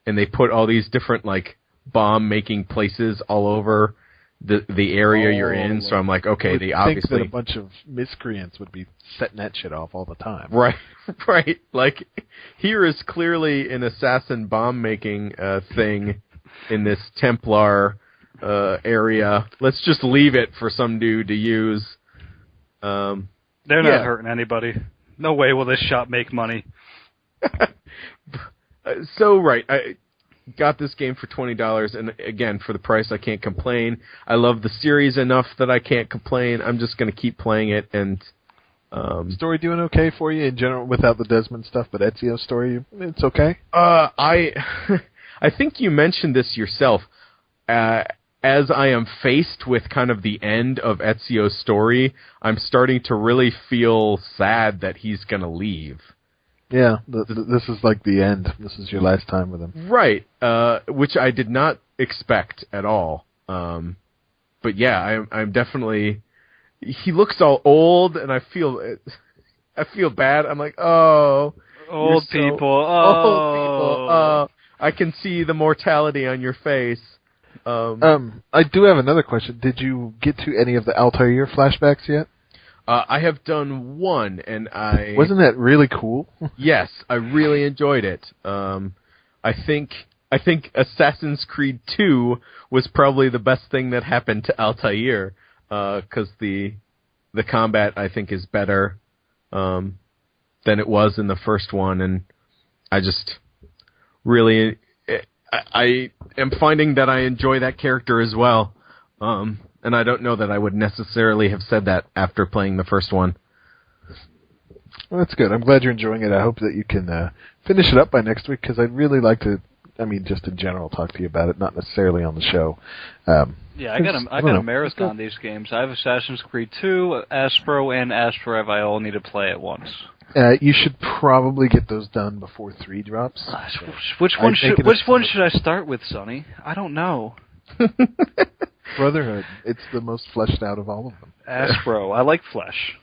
and they put all these different like bomb making places all over the area you're in. So I'm like, okay, they obviously think that a bunch of miscreants would be setting that shit off all the time. Right. Like here is clearly an assassin bomb making thing in this Templar area. Let's just leave it for some dude to use. They're not hurting anybody. No way will this shop make money. So, right, I got this game for $20, and again, for the price, I can't complain. I love the series enough that I can't complain. I'm just going to keep playing it, and... story doing okay for you in general without the Desmond stuff, but Ezio's story, it's okay? I think you mentioned this yourself. As I am faced with kind of the end of Ezio's story, I'm starting to really feel sad that he's going to leave. Yeah, this is like the end. This is your last time with him. Right, which I did not expect at all. But yeah, I'm definitely... He looks all old, and I feel bad. I'm like, oh... Old people. I can see the mortality on your face. I do have another question. Did you get to any of the Altair flashbacks yet? I have done one, and Wasn't that really cool? Yes, I really enjoyed it. I think Assassin's Creed 2 was probably the best thing that happened to Altair, because the combat, I think, is better than it was in the first one, and I just really... I am finding that I enjoy that character as well. And I don't know that I would necessarily have said that after playing the first one. Well, that's good. I'm glad you're enjoying it. I hope that you can finish it up by next week, because I'd really like to, just in general, talk to you about it, not necessarily on the show. Yeah, I got a marathon these games. I have Assassin's Creed 2, Aspro, and Astrorev. I all need to play at once. You should probably get those done before 3 drops. Which one should I start with, Sonny? I don't know. Brotherhood. It's the most fleshed out of all of them. Aspro. I like flesh.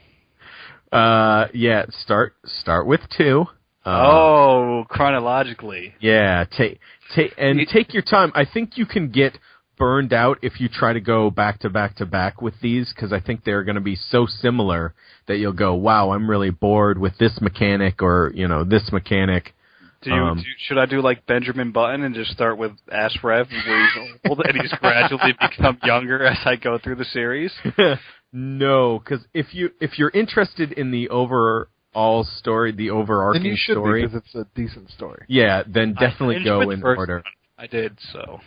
Yeah. Start with 2. Chronologically. Yeah. Take your time. I think you can get burned out if you try to go back to back to back with these, because I think they're going to be so similar that you'll go, wow, I'm really bored with this mechanic or, this mechanic. Should I do like Benjamin Button and just start with Asrev, where he's old and he's gradually become younger as I go through the series? No, because if you're interested in the overall story, the overarching then you should story, because it's a decent story. Yeah, then definitely go in order. I did so.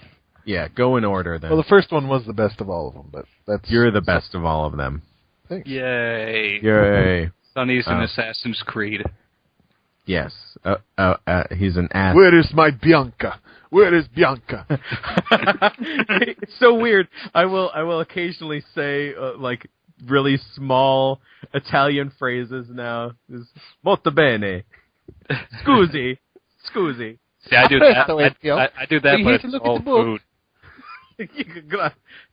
Yeah, go in order then. Well, the first one was the best of all of them, but you're the best of all of them. Thanks. Yay! Sonny's in Assassin's Creed. Yes. He's an ass. Where is my Bianca? Where is Bianca? It's so weird. I will occasionally say like really small Italian phrases now. Molto bene. Scusi. See, I do that. I do that, but it's all food.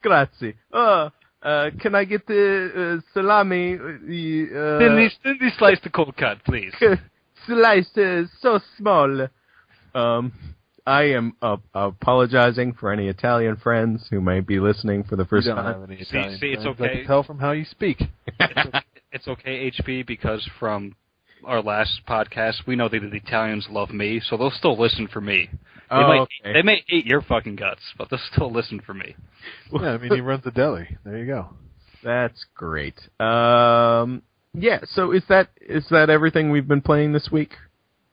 Grazie. Can I get the salami? Thin slice the cold cut, please. Slice so small. I am apologizing for any Italian friends who might be listening for the first time. Have any Italian See, it's friends. okay. I can tell from how you speak. It's okay, HB, because from our last podcast, we know that the Italians love me, so they'll still listen for me. They may hate your fucking guts, but they'll still listen for me. Yeah, he runs the deli. There you go. That's great. Yeah, so is that everything we've been playing this week?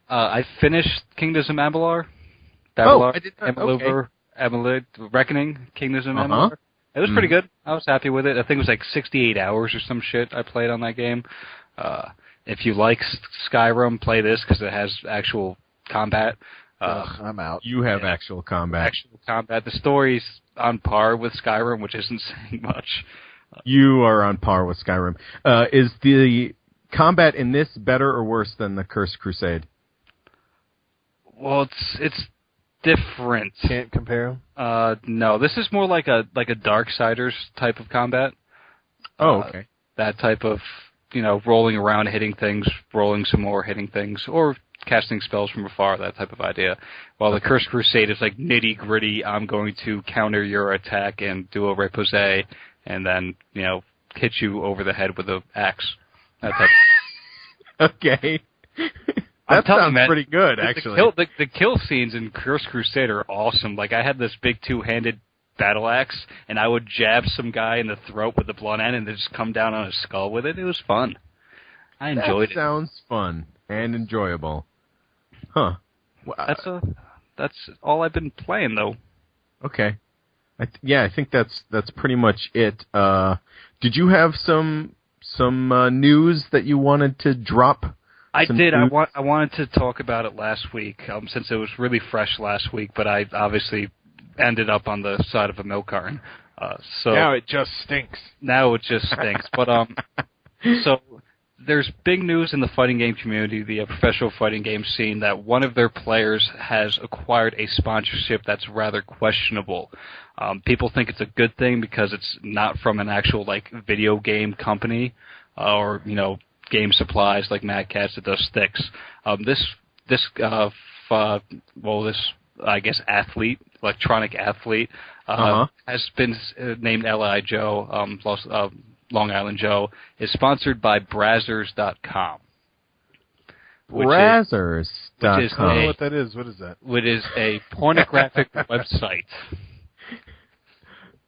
I finished Kingdoms of Amalur. I did not. Amalur, Reckoning, Kingdoms of Amalur. It was pretty good. I was happy with it. I think it was like 68 hours or some shit I played on that game. If you like Skyrim, play this because it has actual combat. I'm out. You have actual combat. Actual combat. The story's on par with Skyrim, which isn't saying much. You are on par with Skyrim. Is the combat in this better or worse than the Cursed Crusade? Well, it's different. Can't compare them? No, this is more like a Darksiders type of combat. Oh, okay. That type of, rolling around, hitting things, rolling some more, hitting things, or casting spells from afar, that type of idea. While the Cursed Crusade is like nitty-gritty, I'm going to counter your attack and do a repose, and then, hit you over the head with an axe. That type. Okay. That sounds pretty good, actually. The kill scenes in Cursed Crusade are awesome. Like, I had this big two-handed battle axe, and I would jab some guy in the throat with the blunt end and then just come down on his skull with it. It was fun. I enjoyed it. Sounds fun and enjoyable. Huh. Well, That's all I've been playing, though. Okay. I think that's pretty much it. Did you have some news that you wanted to drop? I did. I wanted to talk about it last week, since it was really fresh last week, but I obviously ended up on the side of a milk carton. So now it just stinks. Now it just stinks. But so there's big news in the fighting game community, the professional fighting game scene, that one of their players has acquired a sponsorship that's rather questionable. People think it's a good thing because it's not from an actual video game company or game supplies like Mad Catz that does sticks. This I guess electronic athlete has been named L.I. Joe, Long Island Joe, is sponsored by Brazzers.com. Brazzers.com. I don't know what that is. What is that? Which is a pornographic website.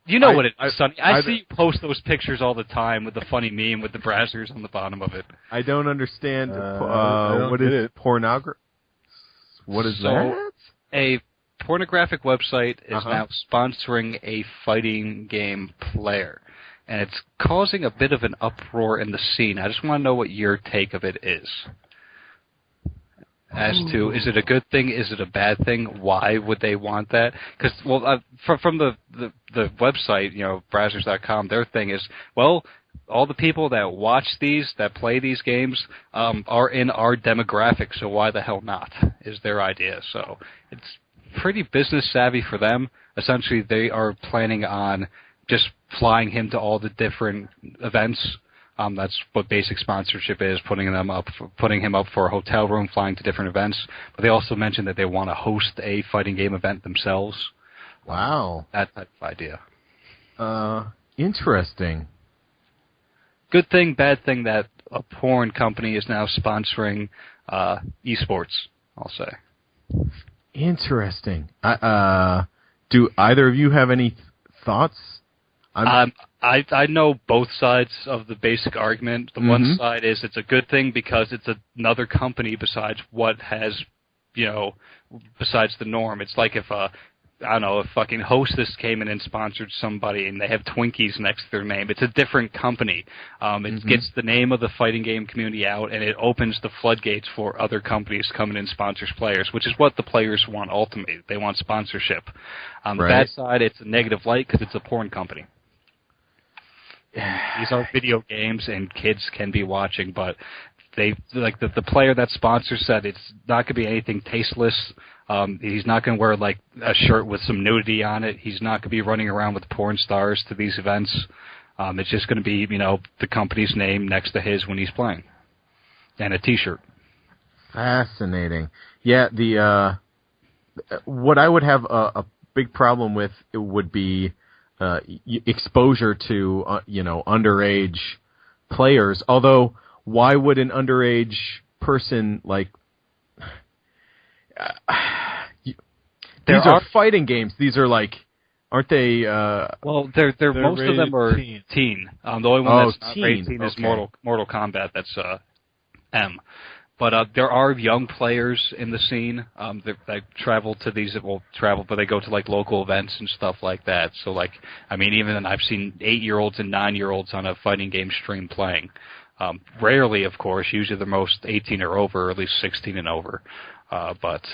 You know what it is, Sonny. I see you post those pictures all the time with the funny meme with the Brazzers on the bottom of it. I don't understand. What is it? Pornography? What is that? A pornographic website is now sponsoring a fighting game player. And it's causing a bit of an uproar in the scene. I just want to know what your take of it is. As to, is it a good thing? Is it a bad thing? Why would they want that? Because, from the website, Brazzers.com, their thing is, all the people that watch these, that play these games, are in our demographic, so why the hell not, is their idea. So it's pretty business savvy for them. Essentially, they are planning on just flying him to all the different events. That's what basic sponsorship is, putting him up for a hotel room, flying to different events. But they also mentioned that they want to host a fighting game event themselves. Wow. That type of idea. Interesting. Good thing, bad thing that a porn company is now sponsoring esports, I'll say. Interesting. Do either of you have any thoughts? I know both sides of the basic argument. The one side is it's a good thing because it's another company besides what has, besides the norm. It's like if if fucking Hostess came in and sponsored somebody and they have Twinkies next to their name. It's a different company. It gets the name of the fighting game community out, and it opens the floodgates for other companies coming in and sponsors players, which is what the players want ultimately. They want sponsorship. On the bad side, it's a negative light because it's a porn company. These are video games, and kids can be watching, but they the player that sponsors said it's not going to be anything tasteless. He's not going to wear a shirt with some nudity on it. He's not going to be running around with porn stars to these events. It's just going to be the company's name next to his when he's playing, and a T-shirt. Fascinating. Yeah, the what I would have a big problem with would be exposure to underage players. Although, why would an underage person these are fighting games. These are aren't they? They're most of them are teen. The only one that's not rated teen is Mortal Kombat. That's M. But there are young players in the scene that travel to these. But they go to local events and stuff like that. So even I've seen 8-year-olds and 9-year-olds on a fighting game stream playing. Rarely, of course. Usually, the most 18 or over, or at least 16 and over. But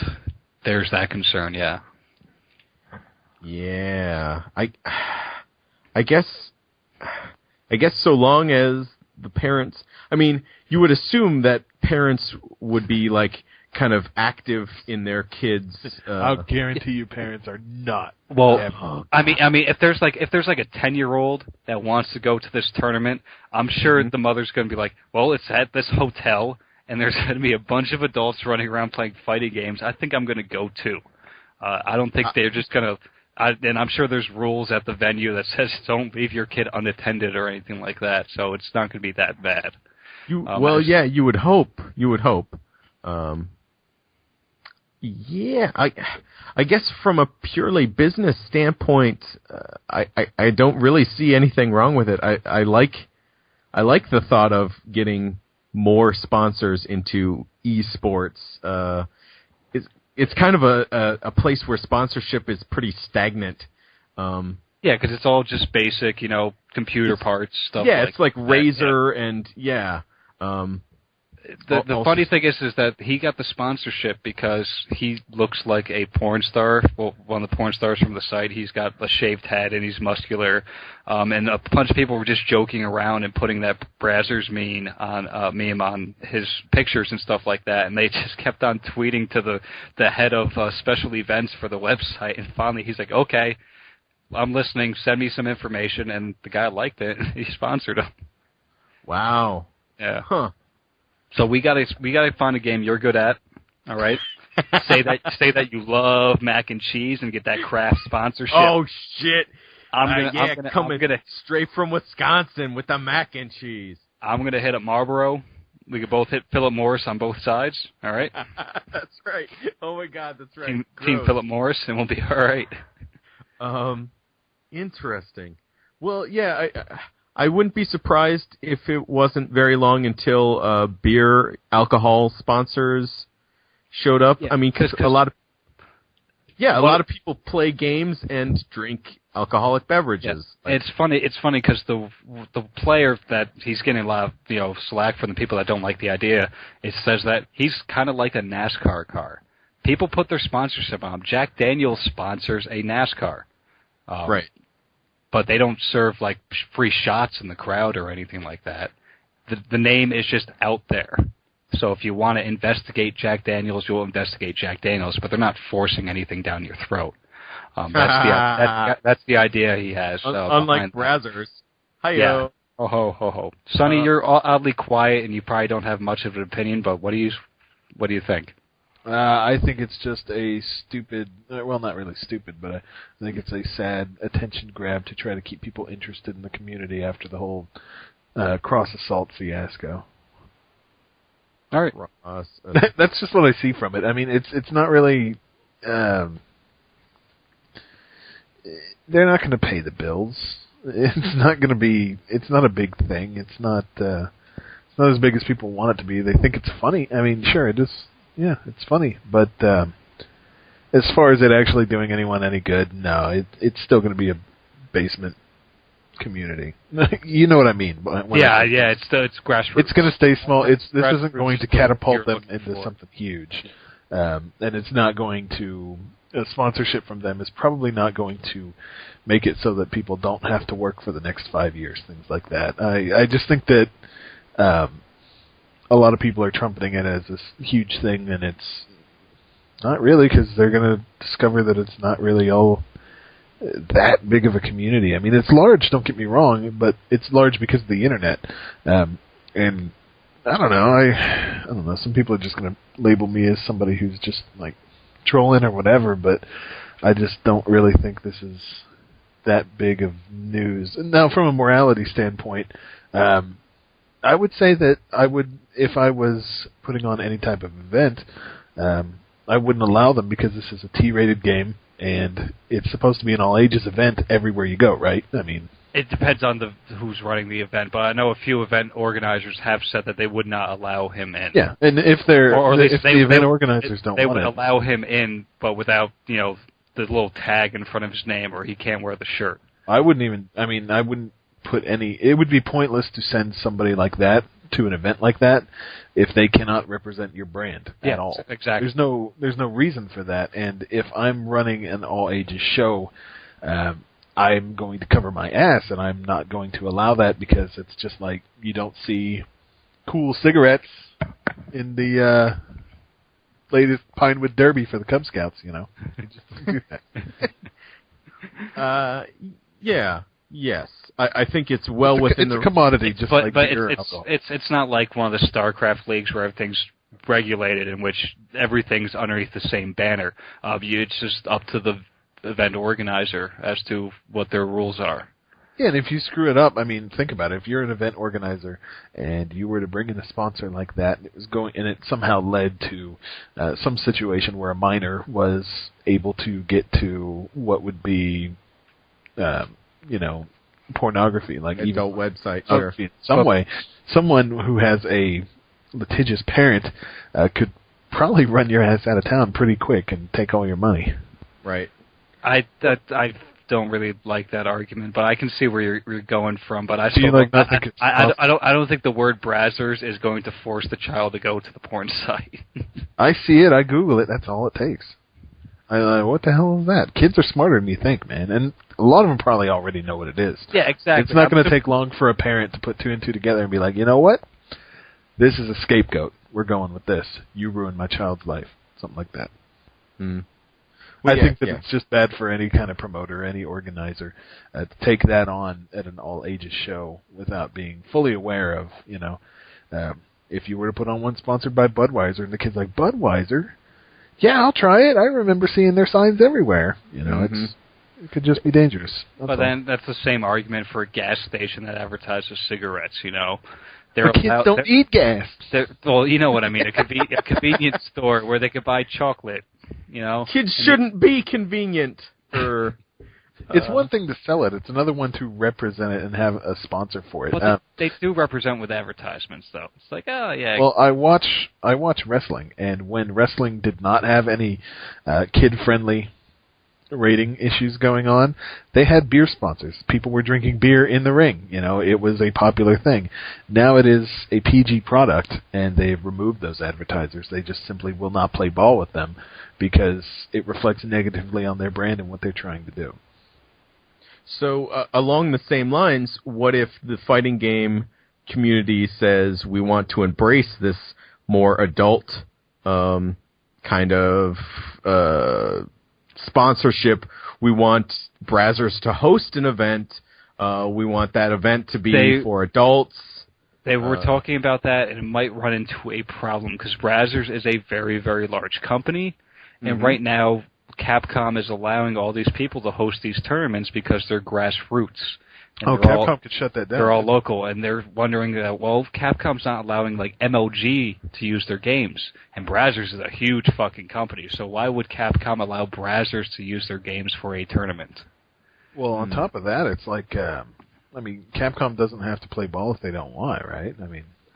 there's that concern. Yeah. Yeah. I guess so long as the parents. I mean, you would assume that parents would be kind of active in their kids. I'll guarantee you, parents are not. Well, I mean, if there's a 10-year-old that wants to go to this tournament, I'm sure the mother's going to be like, well, it's at this hotel, and there's going to be a bunch of adults running around playing fighting games. I think I'm going to go too. I don't think they're just going to. And I'm sure there's rules at the venue that says don't leave your kid unattended or anything like that. So it's not going to be that bad. You would hope. You would hope. Yeah, I guess from a purely business standpoint, I don't really see anything wrong with it. I like the thought of getting more sponsors into esports. It's kind of a place where sponsorship is pretty stagnant. Yeah, because it's all just basic, computer parts, stuff yeah, like it's like that. Razer and, yeah. The funny thing is that he got the sponsorship because he looks like a porn star. Well, one of the porn stars from the site. He's got a shaved head and he's muscular. And a bunch of people were just joking around and putting that Brazzers meme on his pictures and stuff like that. And they just kept on tweeting to the head of special events for the website. And finally, he's like, "Okay, I'm listening. Send me some information." And the guy liked it. He sponsored him. Wow. Yeah. Huh. So we gotta find a game you're good at. All right. say that you love mac and cheese and get that Kraft sponsorship. Oh shit! I'm gonna straight from Wisconsin with the mac and cheese. I'm gonna hit up Marlboro. We could both hit Philip Morris on both sides. All right. That's right. Oh my God, that's right. Team Philip Morris, and we'll be all right. Interesting. Well, yeah, I wouldn't be surprised if it wasn't very long until beer alcohol sponsors showed up. Yeah, I mean, because a lot of people play games and drink alcoholic beverages. Yeah. It's funny because the player that he's getting a lot of slack from the people that don't like the idea. It says that he's kind of like a NASCAR car. People put their sponsorship on him. Jack Daniels sponsors a NASCAR. Right. But they don't serve like free shots in the crowd or anything like that. The name is just out there. So if you want to investigate Jack Daniels, you'll investigate Jack Daniels, but they're not forcing anything down your throat. That's the idea he has. Unlike Brazzers. Hi-yo. Yeah. Ho, ho, ho, ho. Sonny, you're oddly quiet, and you probably don't have much of an opinion, but what do you think? I think it's just a stupid, well, not really stupid, but I think it's a sad attention grab to try to keep people interested in the community after the whole cross-assault fiasco. All right. That's just what I see from it. I mean, it's not really... they're not going to pay the bills. It's not a big thing. It's not as big as people want it to be. They think it's funny. I mean, sure, it is. Yeah, it's funny, but as far as it actually doing anyone any good, no, it's still going to be a basement community. You know what I mean? It's grassroots. It's going to stay small. This isn't going to catapult them into something huge, and it's not going to. A sponsorship from them is probably not going to make it so that people don't have to work for the next 5 years, things like that. I just think that. A lot of people are trumpeting it as this huge thing, and it's not really, because they're going to discover that it's not really all that big of a community. I mean, it's large, don't get me wrong, but it's large because of the internet. And I don't know. Some people are just going to label me as somebody who's just like trolling or whatever, but I just don't really think this is that big of news. Now, from a morality standpoint, I would say that if I was putting on any type of event, I wouldn't allow them because this is a T-rated game and it's supposed to be an all-ages event everywhere you go, right? I mean, it depends on who's running the event, but I know a few event organizers have said that they would not allow him in. Yeah, and if the event organizers don't want it, they would allow him in, but without the little tag in front of his name, or he can't wear the shirt. I wouldn't put any. It would be pointless to send somebody like that to an event like that if they cannot represent your brand at all. Exactly. There's no reason for that. And if I'm running an all ages show, I'm going to cover my ass, and I'm not going to allow that because it's just like you don't see cool cigarettes in the latest Pinewood Derby for the Cub Scouts. You just don't do that. Yeah. Yes. I think it's within it's a commodity, like beer. It's not like one of the StarCraft leagues where everything's regulated, in which everything's underneath the same banner. It's just up to the event organizer as to what their rules are. Yeah, and if you screw it up, I mean, think about it. If you're an event organizer and you were to bring in a sponsor like that, and it somehow led to some situation where a minor was able to get to what would be, pornography, like adult website, in some way, someone who has a litigious parent could probably run your ass out of town pretty quick and take all your money. Right. I don't really like that argument, but I can see where you're going from. But I Do you still like not think it's I don't think the word Brazzers is going to force the child to go to the porn site. I see it. I Google it. That's all it takes. What the hell is that? Kids are smarter than you think, man. And a lot of them probably already know what it is. Yeah, exactly. It's not going to take long for a parent to put two and two together and be like, you know what? This is a scapegoat. We're going with this. You ruined my child's life. Something like that. Mm. I think that it's just bad for any kind of promoter, any organizer, to take that on at an all-ages show without being fully aware of, if you were to put on one sponsored by Budweiser and the kid's like, Budweiser? Yeah, I'll try it. I remember seeing their signs everywhere. It could just be dangerous. But then that's the same argument for a gas station that advertises cigarettes, But kids don't eat gas. Well, you know what I mean. It could be a convenience store where they could buy chocolate, Kids shouldn't be convenient. It's one thing to sell it. It's another one to represent it and have a sponsor for it. But they do represent with advertisements, though. It's like, oh, yeah. Well, I watch wrestling, and when wrestling did not have any kid-friendly rating issues going on, they had beer sponsors. People were drinking beer in the ring. It was a popular thing. Now it is a PG product, and they've removed those advertisers. They just simply will not play ball with them because it reflects negatively on their brand and what they're trying to do. So, along the same lines, what if the fighting game community says we want to embrace this more adult kind of sponsorship? We want Brazzers to host an event. We want that event to be for adults. They were talking about that, and it might run into a problem because Brazzers is a very, very large company, and right now Capcom is allowing all these people to host these tournaments because they're grassroots. Capcom could shut that down. They're all local, and they're wondering, Capcom's not allowing MLG to use their games, and Brazzers is a huge fucking company, so why would Capcom allow Brazzers to use their games for a tournament? Well, on top of that, it's like, Capcom doesn't have to play ball if they don't want, right?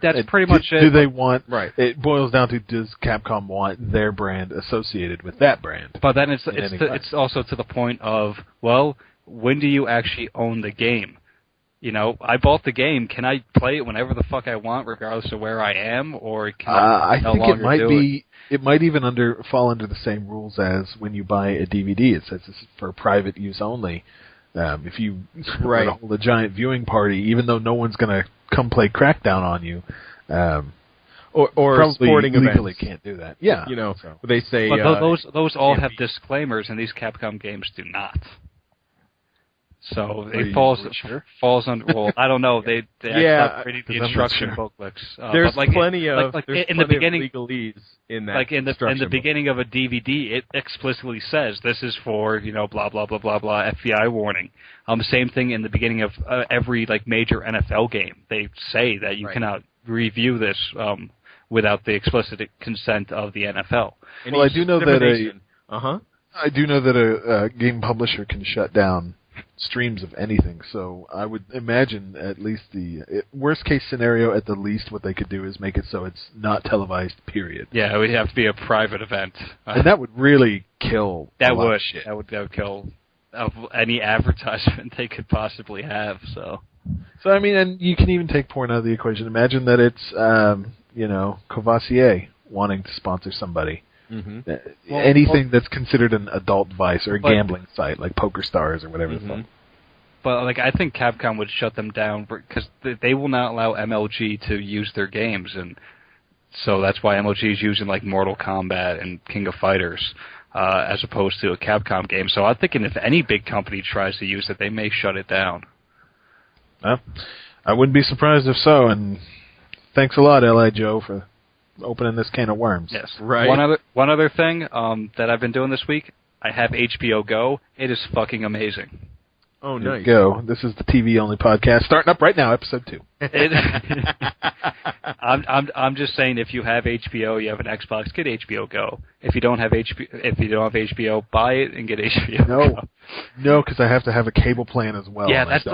That's pretty much it. Do they want? Right. It boils down to, does Capcom want their brand associated with that brand? But then it's also to the point of, when do you actually own the game? I bought the game. Can I play it whenever the fuck I want, regardless of where I am, or can I no longer do it? It might even fall under the same rules as when you buy a DVD. It says it's for private use only. If you were to hold a giant viewing party, even though no one's going to come play Crackdown on you, or probably sporting legally events. can't do that. Yeah, they say. But those all have disclaimers, and these Capcom games do not. So it falls under. Well, I don't know. They stopped reading the instruction booklets. There's plenty of in the beginning legalese in that. In the beginning of a DVD, it explicitly says this is for blah blah blah blah blah FBI warning. Same thing in the beginning of every major NFL game. They say that you cannot review this without the explicit consent of the NFL. Well, I do know that a game publisher can shut down streams of anything, so I would imagine at least the worst case scenario, at the least, what they could do is make it so it's not televised, period. Yeah, it would have to be a private event. And that would really kill a lot of shit. That would kill any advertisement they could possibly have, so and you can even take porn out of the equation. Imagine that it's, Courvoisier wanting to sponsor somebody. Mm-hmm. Anything that's considered an adult vice or a gambling site like PokerStars or whatever the fuck. But I think Capcom would shut them down because they will not allow MLG to use their games, and so that's why MLG is using Mortal Kombat and King of Fighters as opposed to a Capcom game. So I'm thinking if any big company tries to use it, they may shut it down. Well, I wouldn't be surprised if so. And thanks a lot, L.I. Joe, for opening this can of worms. Yes. Right. One other thing that I've been doing this week, I have HBO Go. It is fucking amazing. Oh, nice. Go. This is the TV-only podcast starting up right now, episode 2. I'm just saying, if you have HBO, you have an Xbox, get HBO Go. If you don't have HBO, buy it and get HBO Go. No, because I have to have a cable plan as well. Yeah, that's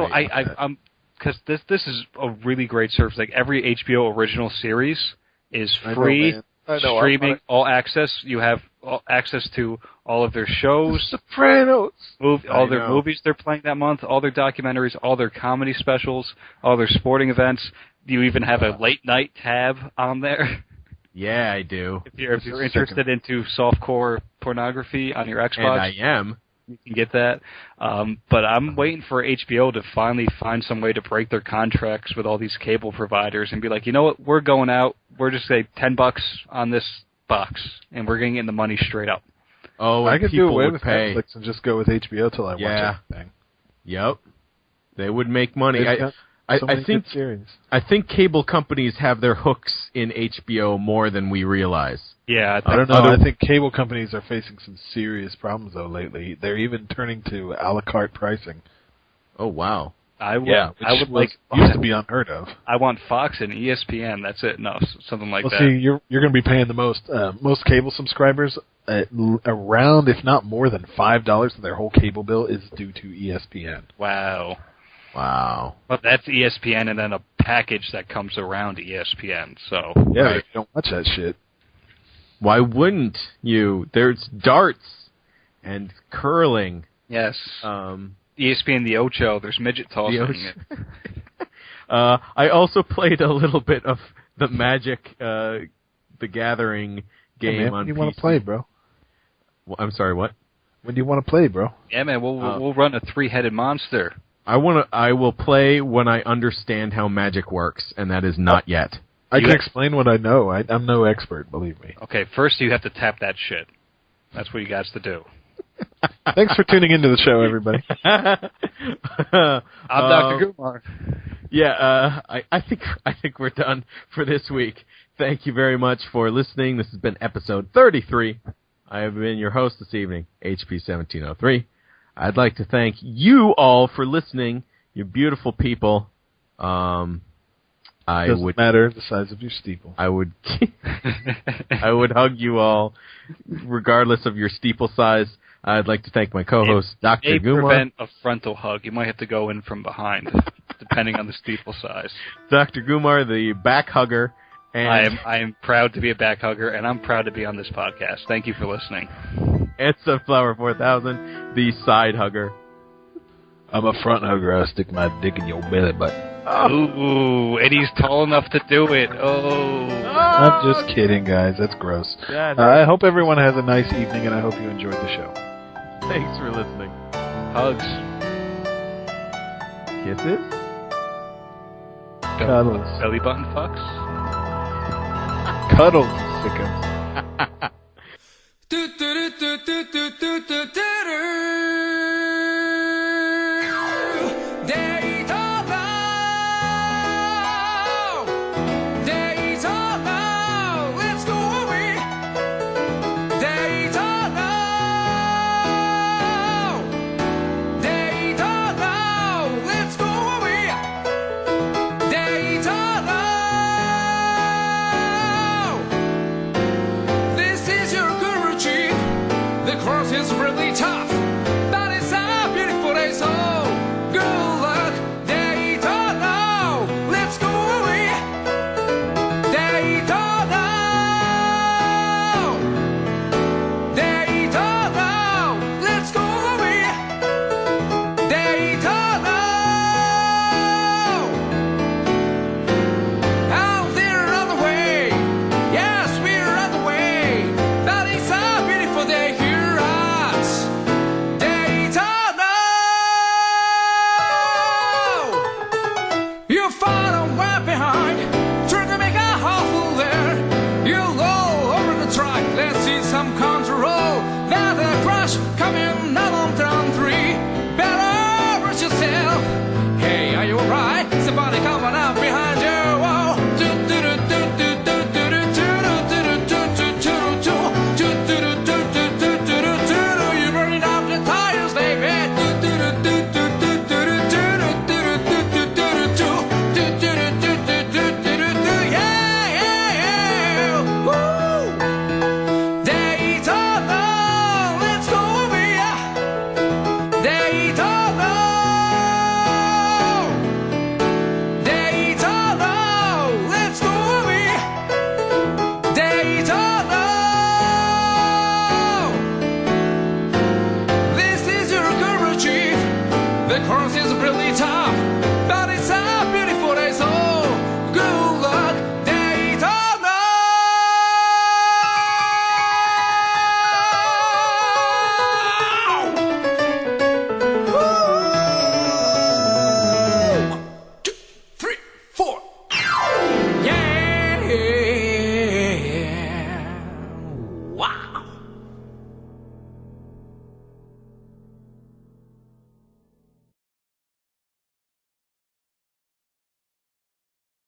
because this is a really great service. Every HBO original series is I know, free man. I know, streaming, all access. You have access to all of their shows, Sopranos. all their know. movies they're playing that month, all their documentaries, all their comedy specials, all their sporting events. You even have a late night tab on there. Yeah, I do. If you're interested into softcore pornography on your Xbox, And I am. you can get that. But I'm waiting for HBO to finally find some way to break their contracts with all these cable providers and be like, you know what, we're going out. We're just say $10 on this box, and we're getting the money straight up. Oh, I and could do people away would with pay. Netflix and just go with HBO till I Yeah. watch everything. Yep. They would make money. They've got so I many think good series. I think cable companies have their hooks in HBO more than we realize. Yeah, I don't know. I think cable companies are facing some serious problems though lately. They're even turning to a la carte pricing. Oh wow. I would which like used to be unheard of. I want Fox and ESPN. That's it. No, something like Well, that. see, you're going to be paying the most cable subscribers around, if not more than $5 of their whole cable bill is due to ESPN. Wow. Wow. But that's ESPN and then a package that comes around ESPN. So Yeah, Right. you don't watch that shit. Why wouldn't you? There's darts and curling. yes, Um, ESPN the Ocho. There's midget tossing. I also played a little bit of the Magic, the Gathering game Hey, man, on when do you PC. want to play, bro? Well, I'm sorry, what? When do you want to play, bro? Yeah, man. We'll run a 3-headed monster. I will play when I understand how Magic works, and that is not yet. I You can have- explain what I know. I'm no expert, believe me. Okay, first you have to tap that shit. That's what you got to do. Thanks for tuning into the show, everybody. I'm Dr. Gumar. Yeah, I think we're done for this week. Thank you very much for listening. This has been episode 33. I have been your host this evening, HP1703. I'd like to thank you all for listening, you beautiful people. Doesn't matter the size of your steeple. I would hug you all, regardless of your steeple size. I'd like to thank my co-host, Dr. May Gumar. prevent a frontal hug. You might have to go in from behind, depending on the steeple size. Dr. Gumar, the back hugger. And I am proud to be a back hugger, and I'm proud to be on this podcast. Thank you for listening. and Sunflower 4000, the side hugger. I'm a front hugger. I'll stick my dick in your belly button. Ooh, and he's tall enough to do it. Oh. I'm just kidding, guys. That's gross. I hope everyone has a nice evening, and I hope you enjoyed the show. Thanks for listening. Hugs. Kisses? Cuddles. Belly button fucks. Cuddles, sickos. This is your guru chief. The course is really tough, but it's a beautiful day, so good luck. They don't know. Let's go away. They don't know. They don't know. Let's go away. They don't know. Out there on the way. Yes, we're on the way. But it's a beautiful day here at Daytona. You follow right behind, trying to make a hustle there. You'll all over the track, let's see some control. There's a crush coming out on turn 3. Better rush yourself. cross is really tough, but it's